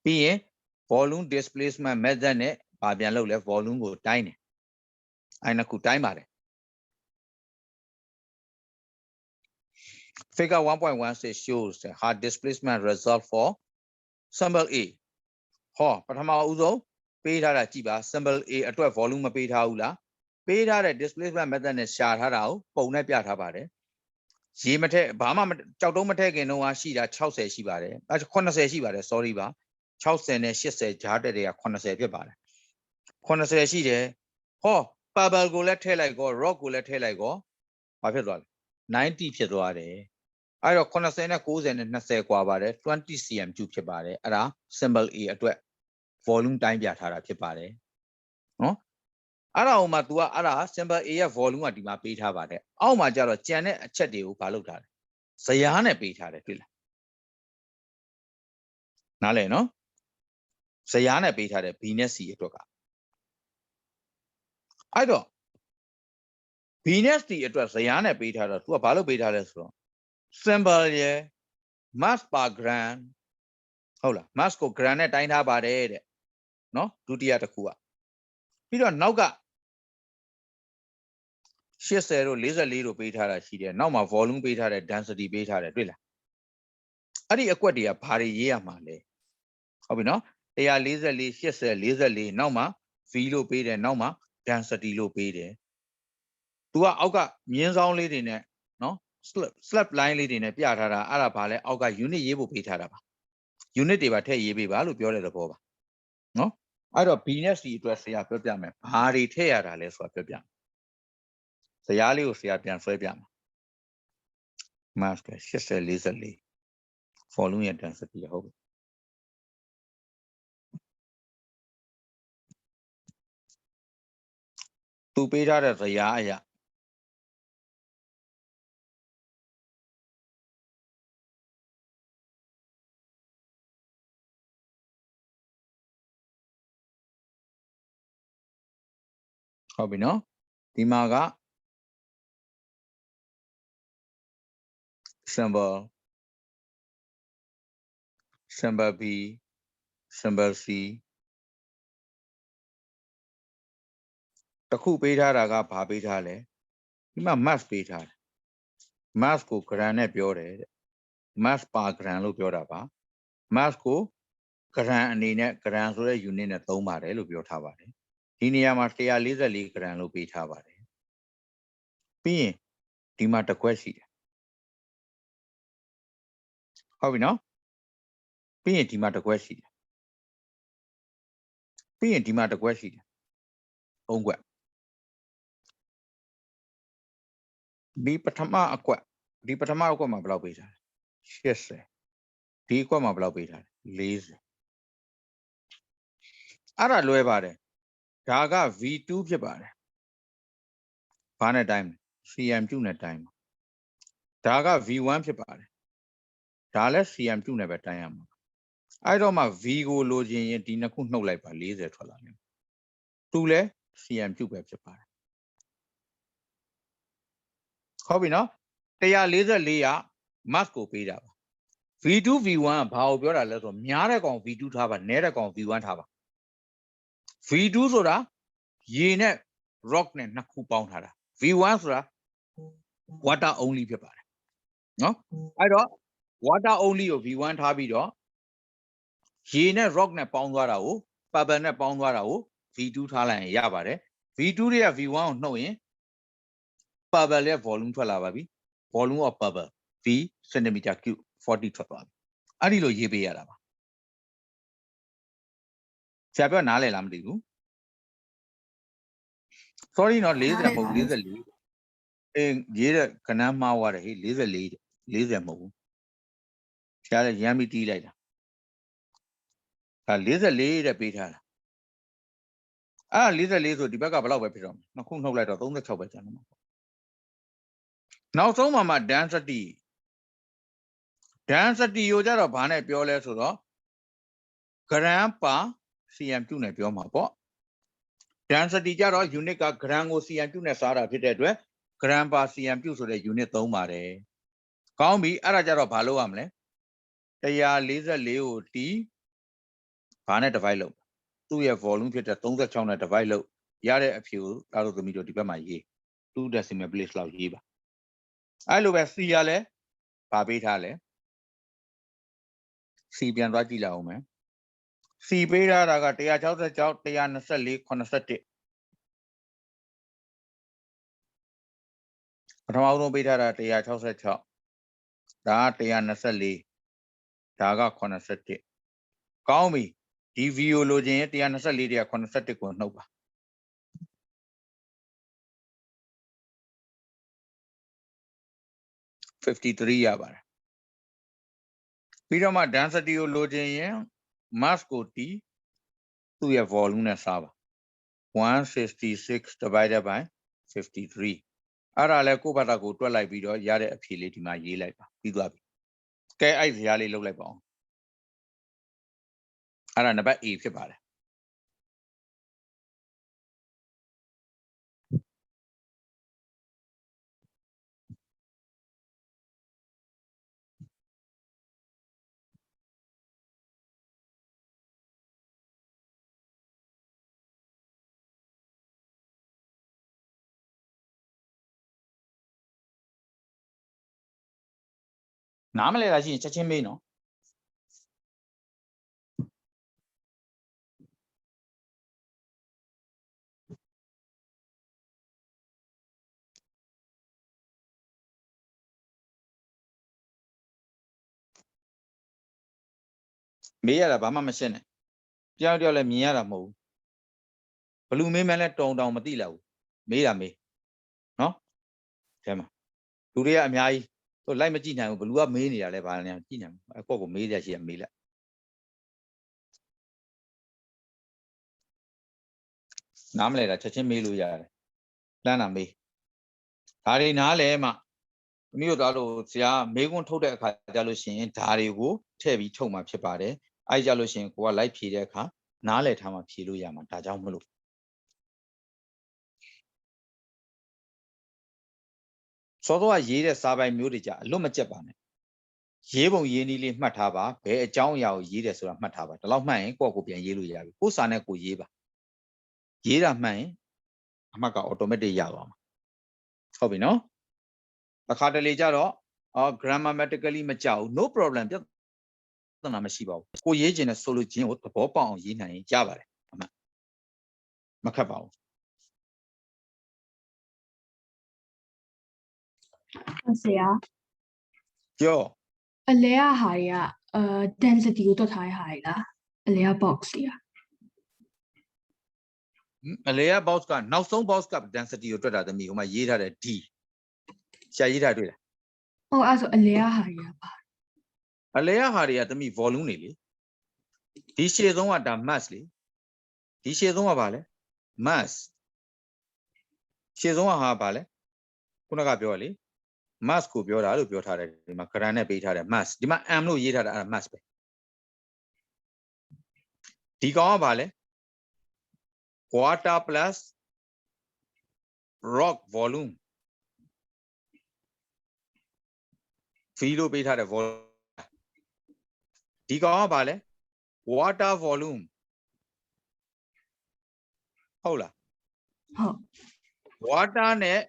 ပြီးရင် volume displacement method နဲ့ဘာပြန်လုပ်လဲ volume ကိုတိုင်းတယ်အဲ့နှစ်ခုတိုင်းပါတယ် figure 1.16 shows the hard displacement result for symbol A ဟောပထမဦးဆုံးပေးထားတာကြည့်ပါ symbol A အတွက် volume မပေးထားဘူးလားပေးထားတဲ့ displacement method နဲ့ရှာထားတာကိုပုံနဲ့ပြထားပါတယ်ရေမထက်ဘာမှကြောက်တုံးမထက်ခင်တော့ရှိတာ60ရှိပါတယ်80ရှိပါတယ် sorry ပါ60နဲ့80ဂျားတက်တွေက80ဖြစ်ပါတယ်80ရှိတယ်ဟော pebble ကိုလည်းထည့်လိုက်ကော rock ကိုလည်းထည့်လိုက်ကောဘာဖြစ်သွားလဲ90ဖြစ်သွားတယ်အဲ့တော့80နဲ့90နဲ့20กว่าပါတယ်20 cm3 ဖြစ်ပါတယ်အဲ့ဒါ symbol A အတွက် volume တိုင်းပြထားတာဖြစ်ပါတယ်နော်အဲ့ဒါဟိုမှာ तू ကအဲ့ဒါ symbol A ရဲ့ volume ကဒီမှာပေးထားပါတယ်အောက်မှာကျတော့ကြံတဲ့အချက်တွေကိုဘာလုပ်ထားလဲဇယားနဲ့ပေးထားတယ်တွေ့လားနားလည်နော်ဇယားနဲ့ပေးထားတယ် B နဲ့ C အတွက်ကအဲ့တော့ B နဲ့ C အတွက်ဇယားနဲ့ပေးထားတော့ तू ကဘာလို့ပေးထားလဲဆိုတော့ symbol ရဲ့ mass per gram ဟုတ်လား mass ကို gram နဲ့တိုင်းထားပါတယ်တဲ့နော်ဒုတိယတစ်ခုကပြီးတော့နောက်က80တို့44တို့ပေးထားတာရှိတယ်နောက်မှာ volume ပေးထားတယ် density ပေးထားတယ်တွေ့လားအဲ့ဒီအကွက်တွေကဘာတွေရေးရမှာလဲဟုတ်ပြီနော်144 80 44နောက်မှာ v လို့ပေးတယ်နောက်မှာ density လို့ပေးတယ်သူကအောက်ကမြင်းဆောင်လေးတွေနဲ့နော် slab line လေးတွေနဲ့ပြထားတာအဲ့ဒါဘာလဲအောက်က unit ရေးဖို့ပေးထားတာပါ unit တွေပါထည့်ရေးပေးပါလို့ပြောတဲ့သဘောပါနော်အဲ့တော့ B နဲ့ C အတွက်ဆရာပြောပြမယ်ဘာတွေထည့်ရတာလဲဆိုတာပြောပြမယ်ဇယားလေးကိုဆရာပြန်ဆွဲပြမယ် mass က80 44 volume ရဲ့ density ဟုတ်ပြီသူပေးထားတဲ့ဇယားအရာဟုတ်ပြီနော်ဒီမှာက symbol B symbol C တစ်ခုပေးထားတာကဘာပေးထားလဲဒီမှာ mass ပေးထားတယ် mass ကို gram နဲ့ပြောတယ်တဲ့ mass per gram လို့ပြောတာပါ mass ကို gram အနေနဲ့ gram ဆိုတဲ့ unit နဲ့သုံးပါတယ်လို့ပြောထားပါတယ်ဒီနေရာမှာ144 gram လို့ပေးထားပါတယ်ပြီးရင်ဒီမှာတစ်ခွက်ရှိတယ်ဟုတ်ပြီနော်ပြီးရင်ဒီမှာတစ်ခွက်ရှိတယ်ပြီးရင်ဒီမှာတစ်ခွက်ရှိတယ်သုံးခွက်ဒီပထမအကွက်မှာဘယ်လောက်ပေးထားလဲ80ဒီအကွက်မှာဘယ်လောက်ပေးထားလဲ40အဲ့ဒါလွဲပါတယ်ဒါက V2 ဖြစ်ပါတယ်ဘာနဲ့တိုင်းလဲ CM2 နဲ့တိုင်းပါဒါက V1 ဖြစ်ပါတယ်ဒါလည်း CM2 နဲ့ပဲတိုင်းရမှာ အဲ့တော့မှ v ကိုလိုချင်ရင်ဒီနှစ်ခုနှုတ်လိုက်ပါ40ထွက်လာတယ်သူလဲ cm ပြုတ်ပဲဖြစ်ပါတယ်ဟုတ်ပြီနော်144က mass ကိုပေးတာပါ v2 v1 ကဘာကိုပြောတာလဲဆိုတော့များတဲ့ကောင် v2 ထားပါနည်းတဲ့ကောင် v1 ထားပါ v2 ဆိုတာရေနဲ့ rock နဲ့နှစ်ခုပေါင်းထားတာ v1 ဆိုတာ water only ဖြစ်ပါတယ်နော်အဲ့တော့ water only ကို v1 ထားပြီးတော့ရေနဲ့ rock နဲ့ပေါင်းသွားတာကို pebble နဲ့ပေါင်းသွားတာကို v2 ထားလိုက်ရင်ရပါတယ် v2 တွေက v1 ကိုနှုတ်ရင် pebble ရဲ့ volume ထွက်လာပါပြီ volume of pebble v centimeter cube 40 ထွက်သွားပြီအဲ့ဒီလိုရေးပေးရတာပါဆရာပြောနားလည်လားမသိဘူး sorry နော်40မဟုတ်44အေးရေးတဲ့ကဏ္ဍမှားသွားတယ်ဟေး44မဟုတ်ဘူးဆရာလည်းရမ်းပြီးတီးလိုက်တာဒါ44တဲ့ပေးထားတာအဲ့44ဆိုဒီဘက်ကဘယ်လောက်ပဲဖြစ်တော့နှစ်ခုနှုတ်လိုက်တော့36ပဲကျန်တော့မှာနောက်ဆုံးမှာ density ကိုကြတော့ဘာနဲ့ပြောလဲဆိုတော့ gram per cm ပြုနဲ့ပြောမှာပေါ့ density ကြတော့ unit က gram ကို cm ပြုနဲ့စားတာဖြစ်တဲ့အတွက် gram per cm ပြုဆိုတဲ့ unit သုံးပါတယ်ကောင်းပြီအဲ့ဒါကြတော့ဘာလုပ်ရမလဲ144ကို t ဘာနဲ့ divide လုပ်သူ့ရဲ့ volume ဖြစ်တဲ့36နဲ့ divide လုပ်ရတဲ့အဖြေကိုဒါတို့သမီးတို့ဒီဘက်မှာရေး2 decimal place လောက်ရေးပါအဲ့လိုပဲ c ကလည်းဘာပေးထားလဲ c ပြန်သွားကြည့်လိုက်အောင်မယ် c ပေးထားတာက166 124 81ပထမဆုံးပေးထားတာ166ဒါက124ဒါက81ကောင်းပြီဒီ v ကိုလိုချင်ရင်124တွေက81ကိုနှုတ်ပါ53ရပါတယ်ပြီးတော့မှ density ကိုလိုချင်ရင် mass ကို t သူ့ရဲ့ volume နဲ့စားပါ166 divided by 53အဲ့ဒါလဲကိုယ့်ဘာသာကိုတွက်လိုက်ပြီးတော့ရတဲ့အဖြေလေးဒီမှာရေးလိုက်ပါပြီးသွားပြီကဲအဲ့ဇာတ်လေးလုပ်လိုက်ပါအောင်အဲ့ဒါနံပါတ် A ဖြစ်ပါတယ်နားမလဲလားရှိရင်ချက်ချင်းမေးနော်မေးရတာဘာမှမရှင်းနဲ့တယောက်လည်းမြင်ရတာမဟုတ်ဘူးဘလူမေးမှန်းလဲတုံတောင်မသိလောက်ဘူးမေးတာမေးနော်ထဲမှာလူတွေကအများကြီးသူလိုက်မကြည့်နိုင်ဘူးဘလူကမေးနေတာလဲဘာလဲကြည့်နိုင်ဘူးအကောကိုမေးရရှိရမေးလိုက်နားမလဲတာချက်ချင်းမေးလို့ရတယ်လမ်းတာမေးဒါတွေနားလဲမှသမီးတို့သားလို့ဆရာမေးခွန်းထုတ်တဲ့အခါကြလို့ရှိရင်ဒါတွေကိုထည့်ပြီးထုတ်မှာဖြစ်ပါတယ်အဲကြလို့ရှိရင်ကိုကလိုက်ဖြေတဲ့အခါနားလဲထားမှဖြေလို့ရမှာဒါကြောင့်မလို့စောစောကရေးတဲ့စာပိုင်မျိုးတွေကြအလွတ်မကျက်ပါနဲ့ရေးပုံရေးနည်းလေးမှတ်ထားပါဘယ်အကြောင်းအရာကိုရေးတယ်ဆိုတာမှတ်ထားပါဒီလောက်မှတ်ရင်ကိုယ့်ကိုပြန်ရေးလို့ရပြီကိုယ်စာနဲ့ကိုရေးပါရေးတာမှတ်ရင်အမှတ်က automatic ရသွားမှာဟုတ်ပြီနော်အခါတလေကြတော့grammatically မကြောက်ဘူး no problem ပြဿနာမရှိပါဘူးကိုရေးခြင်းနဲ့ဆိုလိုခြင်းကိုသဘောပေါက်အောင်ရေးနိုင်ရင်ရပါတယ်အမှန်မခက်ပါဘူးဆရာပြောအလဲကဟာတွေကdensity ကိုတွက်ထားရဟာတွေလားအလဲက box တွေကအလဲက box ကနောက်ဆုံး box က density ကိုတွက်တာသမီးဟိုမှာရေးထားတယ် d ရှာရေးထားတွေ့လားဟုတ်အဲ့ဆိုအလဲကဟာတွေကပါအလဲကဟာတွေကသမီး volume နေလေဒီရှေ့ဆုံးကဒါ mass လေဒီရှေ့ဆုံးကဘာလဲ mass ရှေ့ဆုံးကဟာဘာလဲခုနကပြောလေ mass ကိုပြောတာလို့ပြောထားတယ်ဒီမှာ gram နဲ့ပေးထားတယ် mass ဒီမှာ m လို့ရေးထားတာအဲ့ဒါ mass ပဲ ဒီကောင်ကဘာလဲ water plus rock volume v လို့ပေးထားတဲ့ volume ဒီကောင်ကဘာလဲ water volume ဟုတ်လား ဟုတ် water နဲ့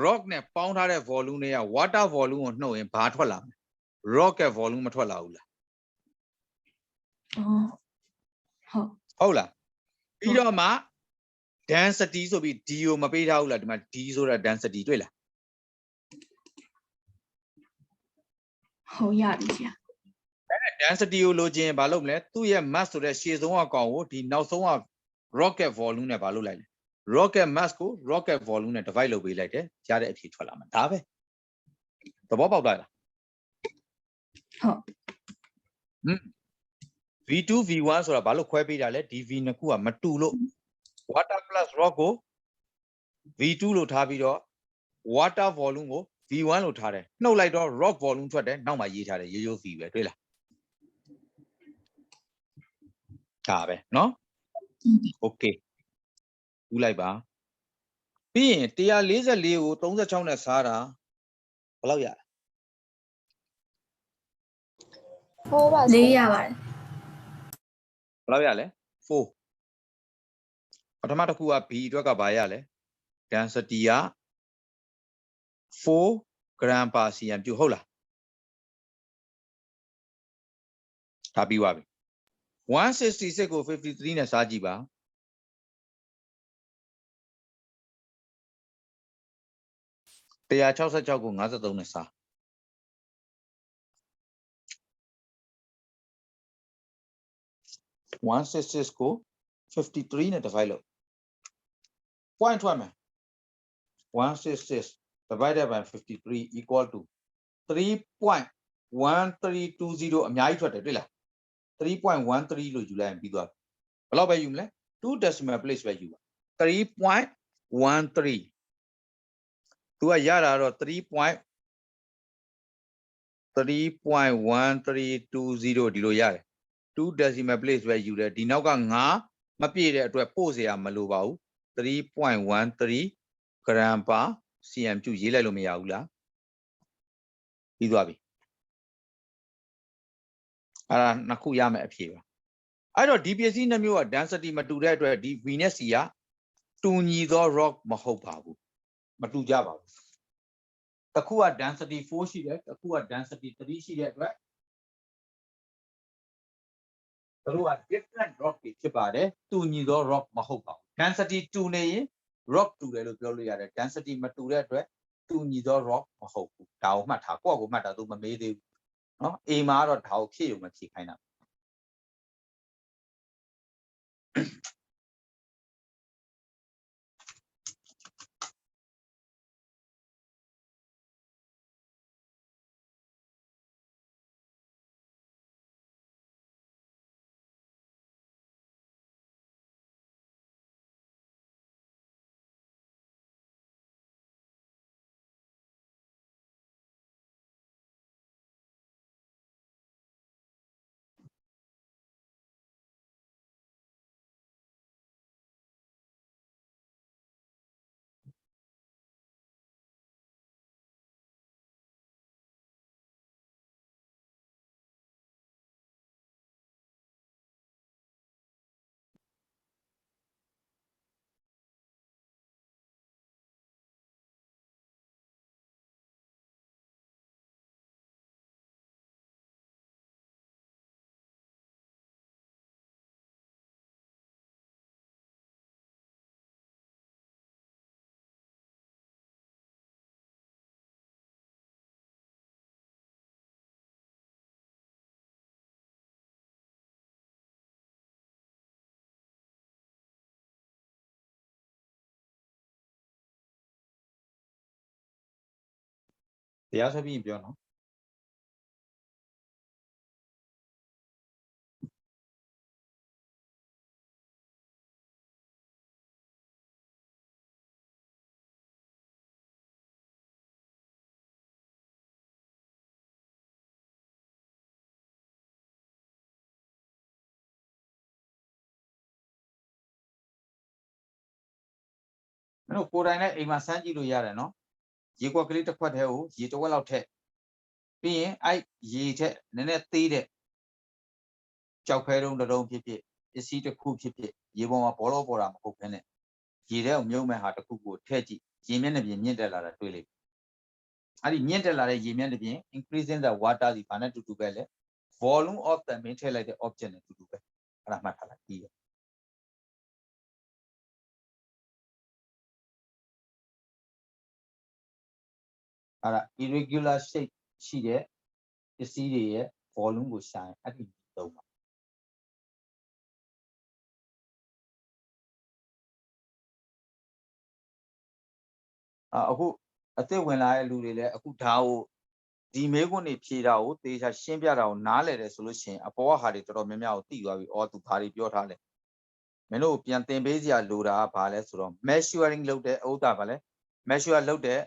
rock နဲ့ပေါင်းထားတဲ့ volume တွေက water volume ကိုနှုတ်ရင်ဘာထွက်လာမလဲ rock ရဲ့ volume မထွက်လာဘူးလား အော်ဟုတ် ဟုတ်လားပြီးတော့မှ density ဆိုပြီး d ကိုမပေးထားဘူးလားဒီမှာ d ဆိုတာ density တွေ့လား ဟုတ်ရပြီဆရာ density ကိုလိုချင်ရင်ဘာလုပ်မလဲသူ့ရဲ့ mass ဆိုတဲ့ရှေ့ဆုံးအကောင်ကိုဒီနောက်ဆုံးက rocket volume နဲ့ဘာလုပ်လိုက်လဲ rocket mass ကို rocket volume နဲ့ divide လုပ်ပေးလိုက်တယ်ရတဲ့အဖြေထွက်လာမှာဒါပဲသဘောပေါက်သွားလား ဟုတ် v2 v1 ဆိုတာဘာလို့ခွဲပေးတာလဲဒီ v နှစ်ခုကမတူလို့ water plus rock ကို v2 လို့ထားပြီးတော့ water volume ကို v1 လို့ထားတယ်နှုတ်လိုက်တော့ rock volume ထွက်တယ်နောက်မှရေးထားတယ်ရိုးရိုး v ပဲတွေ့လားဒါပဲเนาะ okay ယူလိုက်ပါပြီးရင်144ကို36နဲ့စားတာဘယ်လောက်ရလဲ 4 ပါ လေးရပါတယ် ဘယ်လောက်ရလဲ4ပထမတစ်ခုက b အတွက်ကဘာရလဲ density က4 gram per cm ပြဟုတ်လားဒါပြီးသွားပြီ166ကို53နဲ့စားကြည့်ပါ166ကို53နဲ့စား166ကို53နဲ့ divide လုပ် point ထွက်မယ်166 divided by 53 equal to 3.1320အများကြီးထွက်တယ်တွေ့လား3.13လို့ယူလိုက်ရင်ပြီးသွားဘယ်လောက်ပဲယူမလဲ2 decimal place ပဲယူပါ3.13သူကရတာတော့3.1320ဒီလိုရတယ်2 decimal place ပဲယူတယ်ဒီနောက်က9မပြည့်တဲ့အတွက်ပို့เสียမလိုပါဘူး3.13 gram per cm ကျူရေးလိုက်လို့မရဘူးလားပြီးသွားပြီအဲ့ဒါနှစ်ခုရမယ်အဖြေပါအဲ့တော့ဒီပစ္စည်းနှမျိုးက density မတူတဲ့အတွက်ဒီ v နဲ့ c ကတူညီသော rock မဟုတ်ပါဘူးမတူကြပါဘူးတစ်ခုက density 4ရှိတယ်တစ်ခုက density 3ရှိတဲ့အတွက်တို့က different rock တွေဖြစ်ပါတယ်တူညီသော rock မဟုတ်ပါဘူး density တူနေရင် rock တူတယ်လို့ပြောလို့ရတယ် density မတူတဲ့အတွက်တူညီသော rock မဟုတ်ဘူးဒါကိုမှတ်ထားကိုယ့်ကိုမှတ်တာသူမမေးသေးဘူးเนาะ A မှာတော့ဒါကိုဖြည့်ရုံနဲ့ဖြည့်ခိုင်းတာတရားဆက်ပြီးရင်ပြောနော် နော်ကိုယ်တိုင်လည်းအိမ်မှာစမ်းကြည့်လို့ရတယ်နော်ရေကွက်ကလေးတစ်ခွက်တည်းကိုရေတစ်ဝက်လောက်ထည့်ပြီးရင်အဲ့ရေထက်နည်းနည်းသေးတဲ့ကြောက်ခဲတုံးတစ်လုံးဖြစ်ဖြစ်ပစ္စည်းတစ်ခုဖြစ်ဖြစ်ရေပေါ်မှာဘောလုံးပေါ်တာမဟုတ်ဘဲနဲ့ရေထဲကိုမြုပ်မဲ့ဟာတစ်ခုကိုထည့်ကြည့်ရေမျက်နှာပြင်မြင့်တက်လာတာတွေ့လိမ့်မယ်အဲ့ဒီမြင့်တက်လာတဲ့ရေမျက်နှာပြင် increasing the water ဒီဘာနဲ့တူတူပဲလဲ volume of the main ထည့်လိုက်တဲ့ object နဲ့တူတူပဲအဲ့ဒါမှတ်ထားလိုက်ပြီးရအဲ့ဒါ irregular shape ရှိတဲ့ပစ္စည်းတွေရဲ့ volume ကိုရှာရင်အဲ့ဒီသုံးပါအခုအသစ်ဝင်လာတဲ့လူတွေလည်းအခုဒါကိုဒီမေးခွန်းတွေဖြေတာကိုသေချာရှင်းပြတာကိုနားလည်တယ်ဆိုလို့ရှိရင်အပေါ်ကဟာတွေတော်တော်များများကိုသိသွားပြီ။အော်သူဘာတွေပြောထားလဲ။မင်းတို့ပြန်သင်ပေးစရာလိုတာကဘာလဲဆိုတော့ measuring လုပ်တဲ့ဥစ္စာဘာလဲ measure လုပ်တဲ့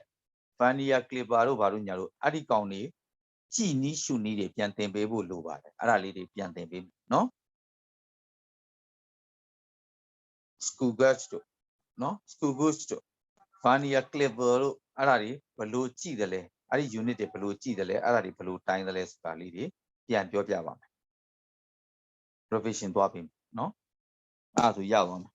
vernier clipper တို့ဘာတို့ညာတို့အဲ့ဒီကောင်တွေကြည်နီးရှုနီးတွေပြန်သင်ပေးဖို့လိုပါတယ်။အဲ့ဒါလေးတွေပြန်သင်ပေးမယ်နော်။ school gauge တို့နော် school gauge တို့ vernier clipper တို့အဲ့ဒါတွေဘယ်လိုကြည့်တယ်လဲ။အဲ့ဒီ unit တွေဘယ်လိုကြည့်တယ်လဲအဲ့ဒါတွေဘယ်လိုတိုင်းတယ်လဲဆိုတာလေးတွေပြန်ပြောပြပါမယ် revision သွားပြီနော်အဲ့ဒါဆိုရအောင်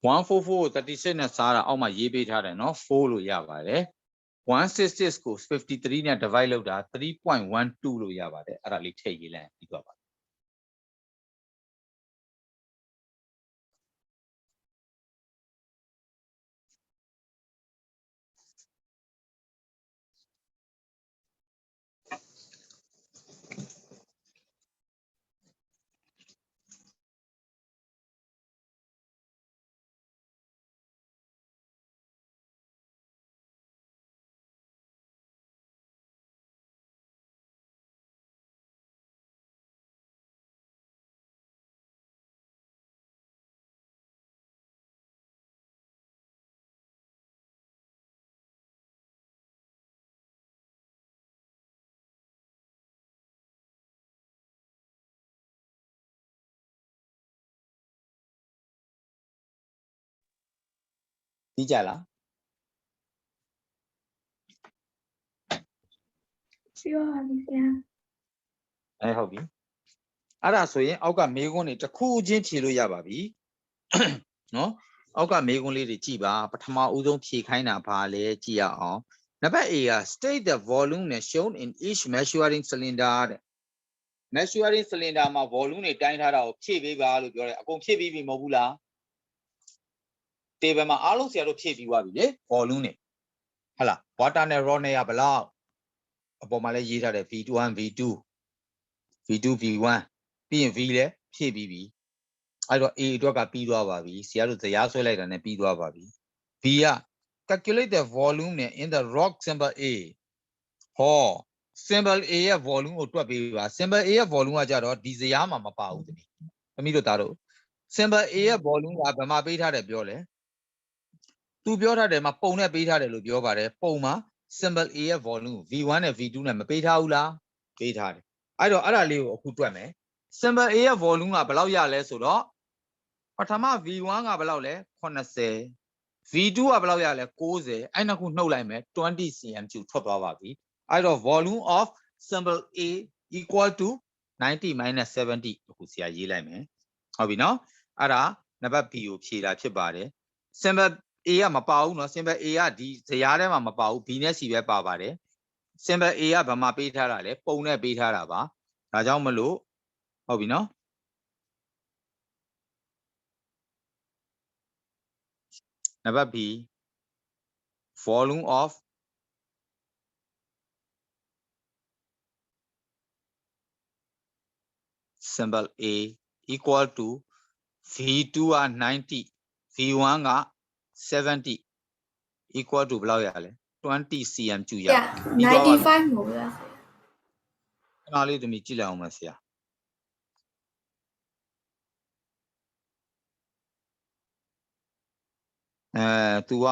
144 36နဲ့စားတာအောက်မှာရေးပေးထားတယ်နော်4လို့ရပါတယ်166ကို53နဲ့ divide လုပ်တာ 3.12 လို့ရပါတယ်အဲ့ဒါလေးထည့်ရေးလိုက်ပြီးသွားပါပြီးကြလားပြီးပါပြီဆရာဟုတ်ပြီအဲ့ဒါဆိုရင်အောက်ကမေးခွန်းတွေတစ်ခုချင်းဖြေလို့ရပါပြီနော်အောက်ကမေးခွန်းလေးတွေကြည့်ပါပထမဦးဆုံးဖြေခိုင်းတာဘာလဲကြည့်ရအောင်နံပါတ် A က state the volume နဲ့ shown in each measuring cylinder တဲ့ measuring cylinder မှာ volume တွေတိုင်းထားတာကိုဖြည့်ပေးပါလို့ပြောတယ်အကုန်ဖြည့်ပြီးပြီမဟုတ်ဘူးလား table မှာအားလုံးဆရာတို့ဖြည့်ပြီးသွားပြီလေ volume တွေဟုတ်လား water နဲ့ raw နဲ့ကဘယ်လောက်အပေါ်မှာလည်းရေးထားတယ် V1 V2 V2 V1 ပြီးရင် V လည်းဖြည့်ပြီးပြီအဲ့တော့ A အတွက်ကပြီးသွားပါပြီဆရာတို့ဇယားဆွဲလိုက်တာနဲ့ပြီးသွားပါပြီ B က calculate the volume နဲ့ in the rock symbol A ဟော symbol A ရဲ့ volume ကိုတွက်ပေးပါ symbol A ရဲ့ volume ကကြတော့ဒီဇယားမှာမပါဘူးသမီးတို့သားတို့ symbol A ရဲ့ volume ကဘယ်မှာပေးထားတယ်ပြောလဲသူပြောထားတယ်မှာပုံနဲ့ပေးထားတယ်လို့ပြောပါတယ်ပုံမှာ symbol A ရဲ့ volume V1 နဲ့ V2 နဲ့မပေးထားဘူးလားပေးထားတယ်အဲ့တော့အဲ့ဒါလေးကိုအခုတွက်မယ် symbol A ရဲ့ volume ကဘယ်လောက်ရလဲဆိုတော့ပထမ V1 ကဘယ်လောက်လဲ80 V2 ကဘယ်လောက်ရလဲ90အဲ့နှစ်ခုနှုတ်လိုက်မယ်20 cm3 ထွက်သွားပါပြီအဲ့တော့ volume of symbol A equal to 90 minus 70အခုဆရာရေးလိုက်မယ်ဟုတ်ပြီနော်အဲ့ဒါနံပါတ် B ကိုဖြေတာဖြစ်ပါတယ် symbol A ကမပါဘူးเนาะ symbol A ကဒီဇယားထဲမှာမပါဘူး B နဲ့ C ပဲပါပါတယ် symbol A ကဘာမှပေးထားတာလဲပုံနဲ့ပေးထားတာပါဒါကြောင့်မလို့ဟုတ်ပြီเนาะနံပါတ် B volume of symbol A equal to V2 က90 V1 က70 equal to ဘယ်လောက်ရလဲ20 cm ကျူရ95မို့လားခဏလေးသမီးကြည့်လိုက်အောင်မဆရာ तूက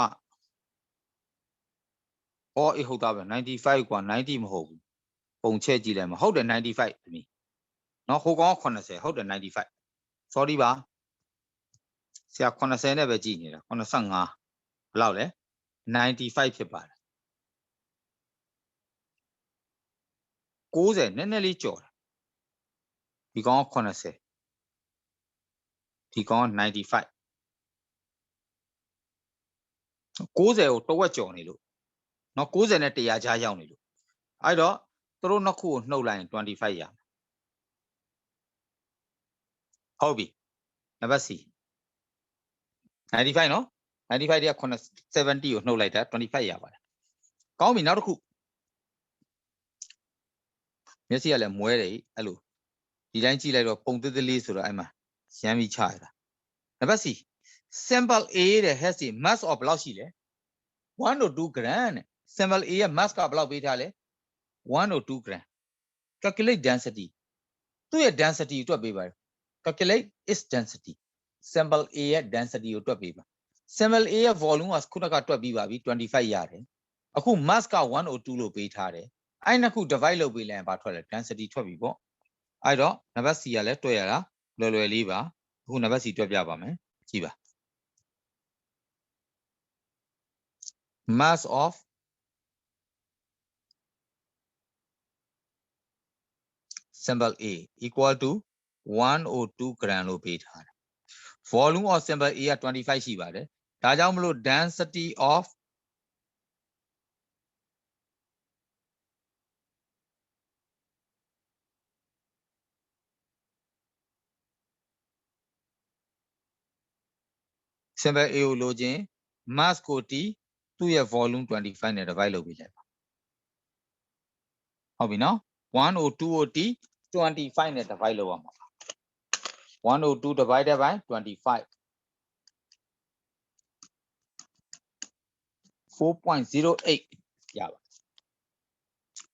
all ဟုတ်တာပဲ95กว่า90မဟုတ်ဘူးပုံချက်ကြည့်လိုက်မှာဟုတ်တယ်95တမီနော်ဟိုကောင်80ဟုတ်တယ်95 sorry ပါဆရာ80နဲ့ပဲကြည့်နေတာ85ဘယ်လောက်လဲ95ဖြစ်ပါတယ်90နည်းနည်းလေးကြော်တယ်ဒီကောင်80ဒီကောင်95 90ကိုတဝက်ကြော်နေလို့နော်90နဲ့100ကြားရောက်နေလို့အဲ့တော့သူတို့နှစ်ခုကိုနှုတ်လိုက်ရင်25ရဟုတ်ပြီနံပါတ် C 95နော်95တွေက70ကိုနှုတ်လိုက်တာ25ရပါတယ်ကောင်းပြီနောက်တစ်ခုမျက်စိကလည်းမွဲတယ်အဲ့လိုဒီတိုင်းကြည့်လိုက်တော့ပုံသေးသေးလေးဆိုတော့အဲ့မှာရမ်းပြီးချရတာနံပါတ် C sample A တဲ့ has a mass of ဘယ်လောက်ရှိလဲ1 or 2 gram တဲ့ sample A ရဲ့ mass ကဘယ်လောက်ပေးထားလဲ1 or 2 gram calculate density သူ့ရဲ့ density ကိုတွက်ပေးပါတယ် calculate its density sample A ရဲ့ density ကိုတွက်ပေးပါ sample A ရဲ့ volume ကခုနကတွက်ပြီးပါပြီ25ရတယ်အခု mass က1 or 2လို့ပေးထားတယ်အဲ့နှစ်ခု divide လုပ်ပေးလိုက်ရင်ဘာထွက်လဲ density ထွက်ပြီပေါ့အဲ့တော့နံပါတ် C ကလည်းတွက်ရတာလွယ်လွယ်လေးပါအခုနံပါတ် C တွက်ပြပါမယ်ကြည့်ပါ mass of sample A equal to 1 or 2 gram လို့ပေးထားတယ် volume of sample A က25ရှိပါတယ်ဒါကြောင့်မလို့ density of sample A ကိုလိုချင် mass ကို T သူ့ရဲ့ volume 25နဲ့ divide လုပ်ပေးလိုက်ပါဟုတ်ပြီနော်1 or 2 or T 25နဲ့ divide လုပ်ရမှာပါ1 or 2 divided by 25 4.08 ရပါ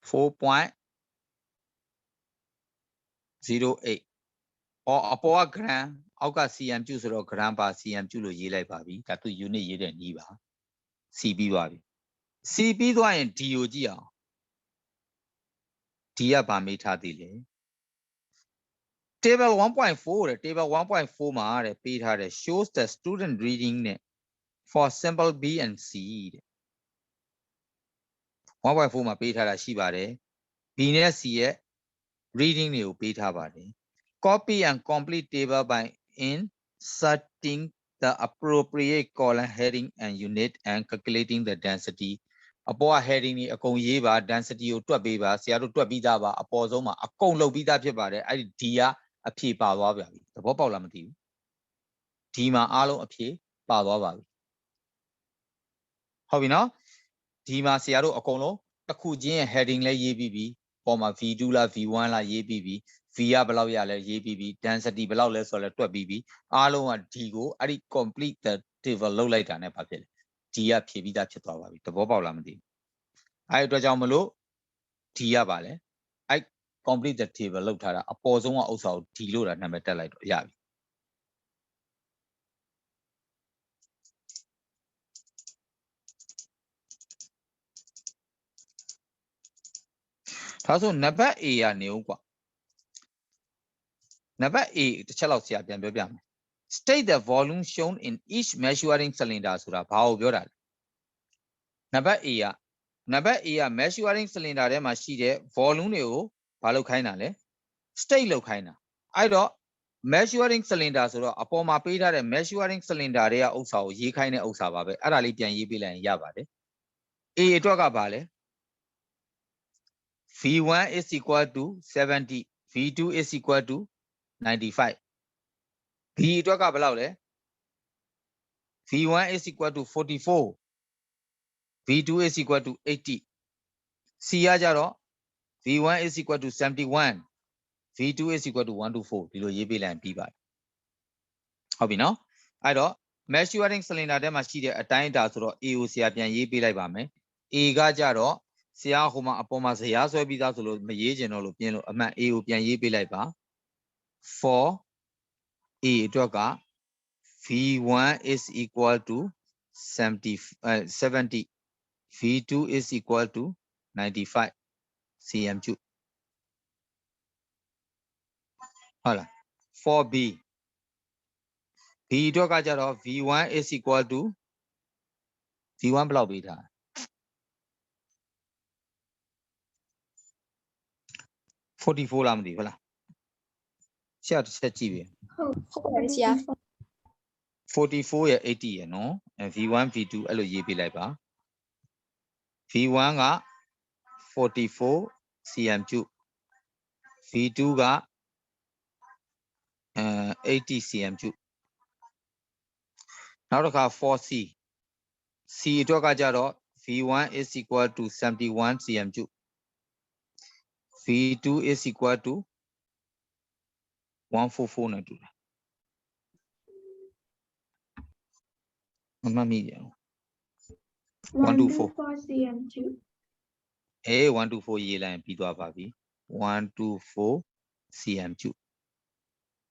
4.08 or အပေါ်က gram အောက်က cm ကျုဆိုတော့ gram per cm ကျုလို့ရေးလိုက်ပါပြီဒါသူ unit ရေးတဲ့နည်းပါ C ပြီးပါပြီ C ပြီးသွားရင် D ကိုကြည့်အောင် D ကဗာမေးထားသေးလေ table 1.4 တဲ့ table 1.4 မှာတဲ့ပေးထားတယ် shows the student reading နဲ့ for sample B and C တဲ့ 1.4 မှာပေးထားတာရှိပါတယ် B နဲ့ C ရဲ့ reading တွေကိုပေးထားပါတယ် copy and complete table by inserting the appropriate column heading and unit and calculating the density အပေါ်က heading တွေအကုန်ရေးပါ density ကိုတွက်ပေးပါဆရာတို့တွက်ပြီးသားပါအပေါ်ဆုံးမှာအကုန်လုပ်ပြီးသားဖြစ်ပါတယ်အဲ့ဒီ D ကအဖြေပါသွားပြန်ပြီသဘောပေါက်လားမသိဘူး D မှာအားလုံးအဖြေပါသွားပါပြီဟုတ်ပြီနော် D မှာဆရာတို့အကုန်လုံးတစ်ခုချင်းရဲ့ heading လဲရေးပြီးပြီပေါ်မှာ V2 လား V1 လားရေးပြီးပြီ V ကဘယ်လောက်ရလဲရေးပြီးပြီ density ဘယ်လောက်လဲဆိုတော့လဲတွက်ပြီးပြီအားလုံးက D ကိုအဲ့ဒီ complete the table လုပ်လိုက်တာနဲ့ဘာဖြစ်လဲ D ကဖြေပြီးသားဖြစ်သွားပါပြီသဘောပေါက်လားမသိဘူးအဲ့အတွက်ကြောင့်မလို့ D ကပါလဲအဲ့ complete the table လုပ်ထားတာအပေါ်ဆုံးကဥစ္စာကို D လို့တာနာမည်တက်လိုက်တော့ရပြီဒါဆိုနံပါတ် A ကနေဦးကွာနံပါတ် A တစ်ချက်လောက်ဆရာပြန်ပြောပြမယ် state the volume shown in each measuring cylinder ဆိုတာဘာကိုပြောတာလဲနံပါတ် A က measuring cylinder ထဲမှာရှိတဲ့ volume တွေကိုဘာလုပ်ခိုင်းတာလဲ state လုပ်ခိုင်းတာအဲ့တော့ measuring cylinder ဆိုတော့အပေါ်မှာပေးထားတဲ့ measuring cylinder တွေကဥစ္စာကိုရေးခိုင်းတဲ့ဥစ္စာပါပဲအဲ့ဒါလေးပြန်ရေးပေးလိုက်ရင်ရပါတယ် A အတွက်ကဘာလဲV1 is equal to 70 V2 is equal to 95 B အတွက်ကဘယ်လောက်လဲ V1 is equal to 44 V2 is equal to 80 C ကကြတော့ V1 is equal to 71 V2 is equal to 124ဒီလိုရေးပေးလိုက်ပြီးပါတယ်ဟုတ်ပြီနော်အဲ့တော့ measuring cylinder ထဲမှာရှိတဲ့အတိုင်းအတာဆိုတော့ A ကိုဆရာပြန်ရေးပေးလိုက်ပါမယ် A ကကြတော့ဆရာဟိုမှာအပေါ်မှာဇယားဆွဲပြီးသားဆိုလို့မရေးချင်တော့လို့ပြင်လို့အမှန် A ကိုပြန်ရေးပေးလိုက်ပါ for A အတွက်က V1 is equal to 70 V2 is equal to 95 cm cube. Hala. 4B. B တော့ကကြတော့ V1 is equal to V1 ဘယ်လောက်ပေးထား 44လားမသိဘူးဟုတ်လားရှေ့တစ်ချက်ကြည့်ပြီ ဟုတ်ပါတယ်ဆရာ 44ရဲ့80ရဲ့နော် V1 V2 အဲ့လိုရေးပေးလိုက်ပါ V1 က44 cm cube V2 က80 cm cube နောက်တစ်ခါ 4C C အတွက်ကကြတော့ V1 is equal to 71 cm cube V2 is equal to 144နဲ့တူတယ်မမှတ်မိရအောင် 124 cm2 124ရေးလိုက်ရင်ပြီးသွားပါပြီ124 cm cube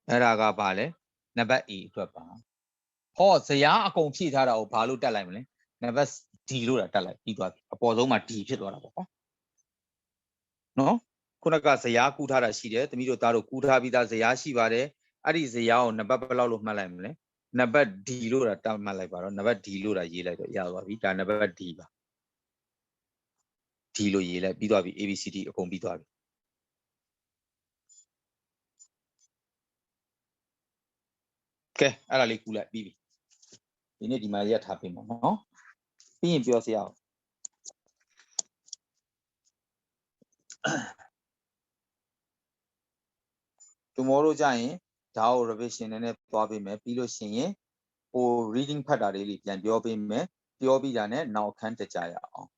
အဲ့ဒါကပါလဲနံပါတ် A အတွက်ပါဟောဇယားအကုန်ဖြည့်ထားတာကိုဘာလို့တက်လိုက်မလဲနံပါတ် D လို့တာတက်လိုက်ပြီးသွားပြီအပေါ်ဆုံးမှာ D ဖြစ်သွားတာပေါ့နော်ခုနကဇယားကူးထားတာရှိတယ်သမီးတို့သားတို့ကူးထားပြီးသားဇယားရှိပါတယ်အဲ့ဒီဇယားကိုနံပါတ်ဘယ်လောက်လို့မှတ်လိုက်မလဲနံပါတ် D လို့တာတတ်မှတ်လိုက်ပါတော့နံပါတ် D လို့တာရေးလိုက်တော့ရသွားပြီဒါနံပါတ် D ပါ D လို့ရေးလိုက်ပြီးသွားပြီ ABCD အကုန်ပြီးသွားပြီကဲအဲ့ဒါလေးကူးလိုက်ပြီးပြီဒီနေ့ဒီမှာရက်ထားပေးမှာနော်ပြီးရင်ပြောစရာအောင်tomorrow ကြရင်ဒါကို revision နည်းနည်းသွားပေးမယ်ပြီးလို့ရှိရင်ဟို reading ဖတ်တာလေးပြန်ပြောပေးမယ်ပြောပြီးတာနဲ့နောက်အခန်းတက်ကြရအောင်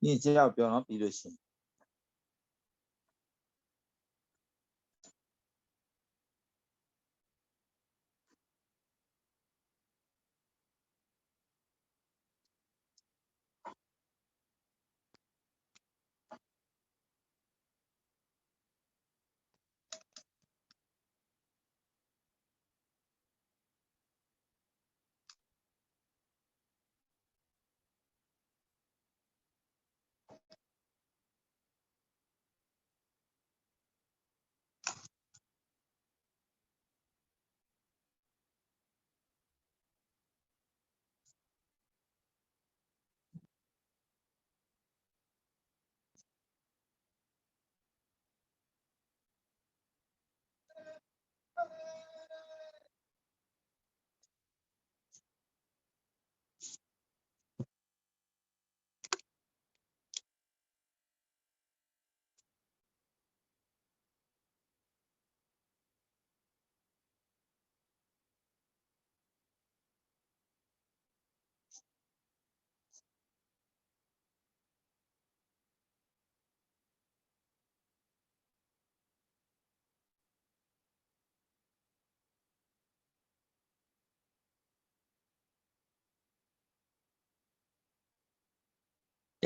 ဒီကြောက်ပြောနော်ပြီးလို့ရှိရင်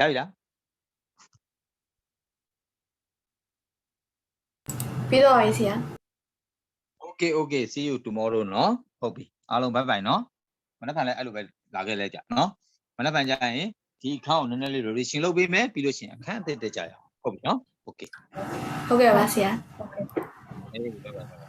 ရပြီလား ပြီးတော့ရေးဆရာ Okay see you tomorrow เนาะဟုတ်ပြီအားလုံး bye bye เนาะမနေ့ကလည်းအဲ့လိုပဲလာခဲ့လဲကြเนาะမနေ့ကကြရင်ဒီအခန်းကိုနည်းနည်းလေး revision လုပ်ပေးမယ်ပြီးလို့ရှိရင်အခန်းအသစ်တက်ကြရအောင်ဟုတ်ပြီเนาะ Okay ဟုတ်ကဲ့ပါဆရာ bye bye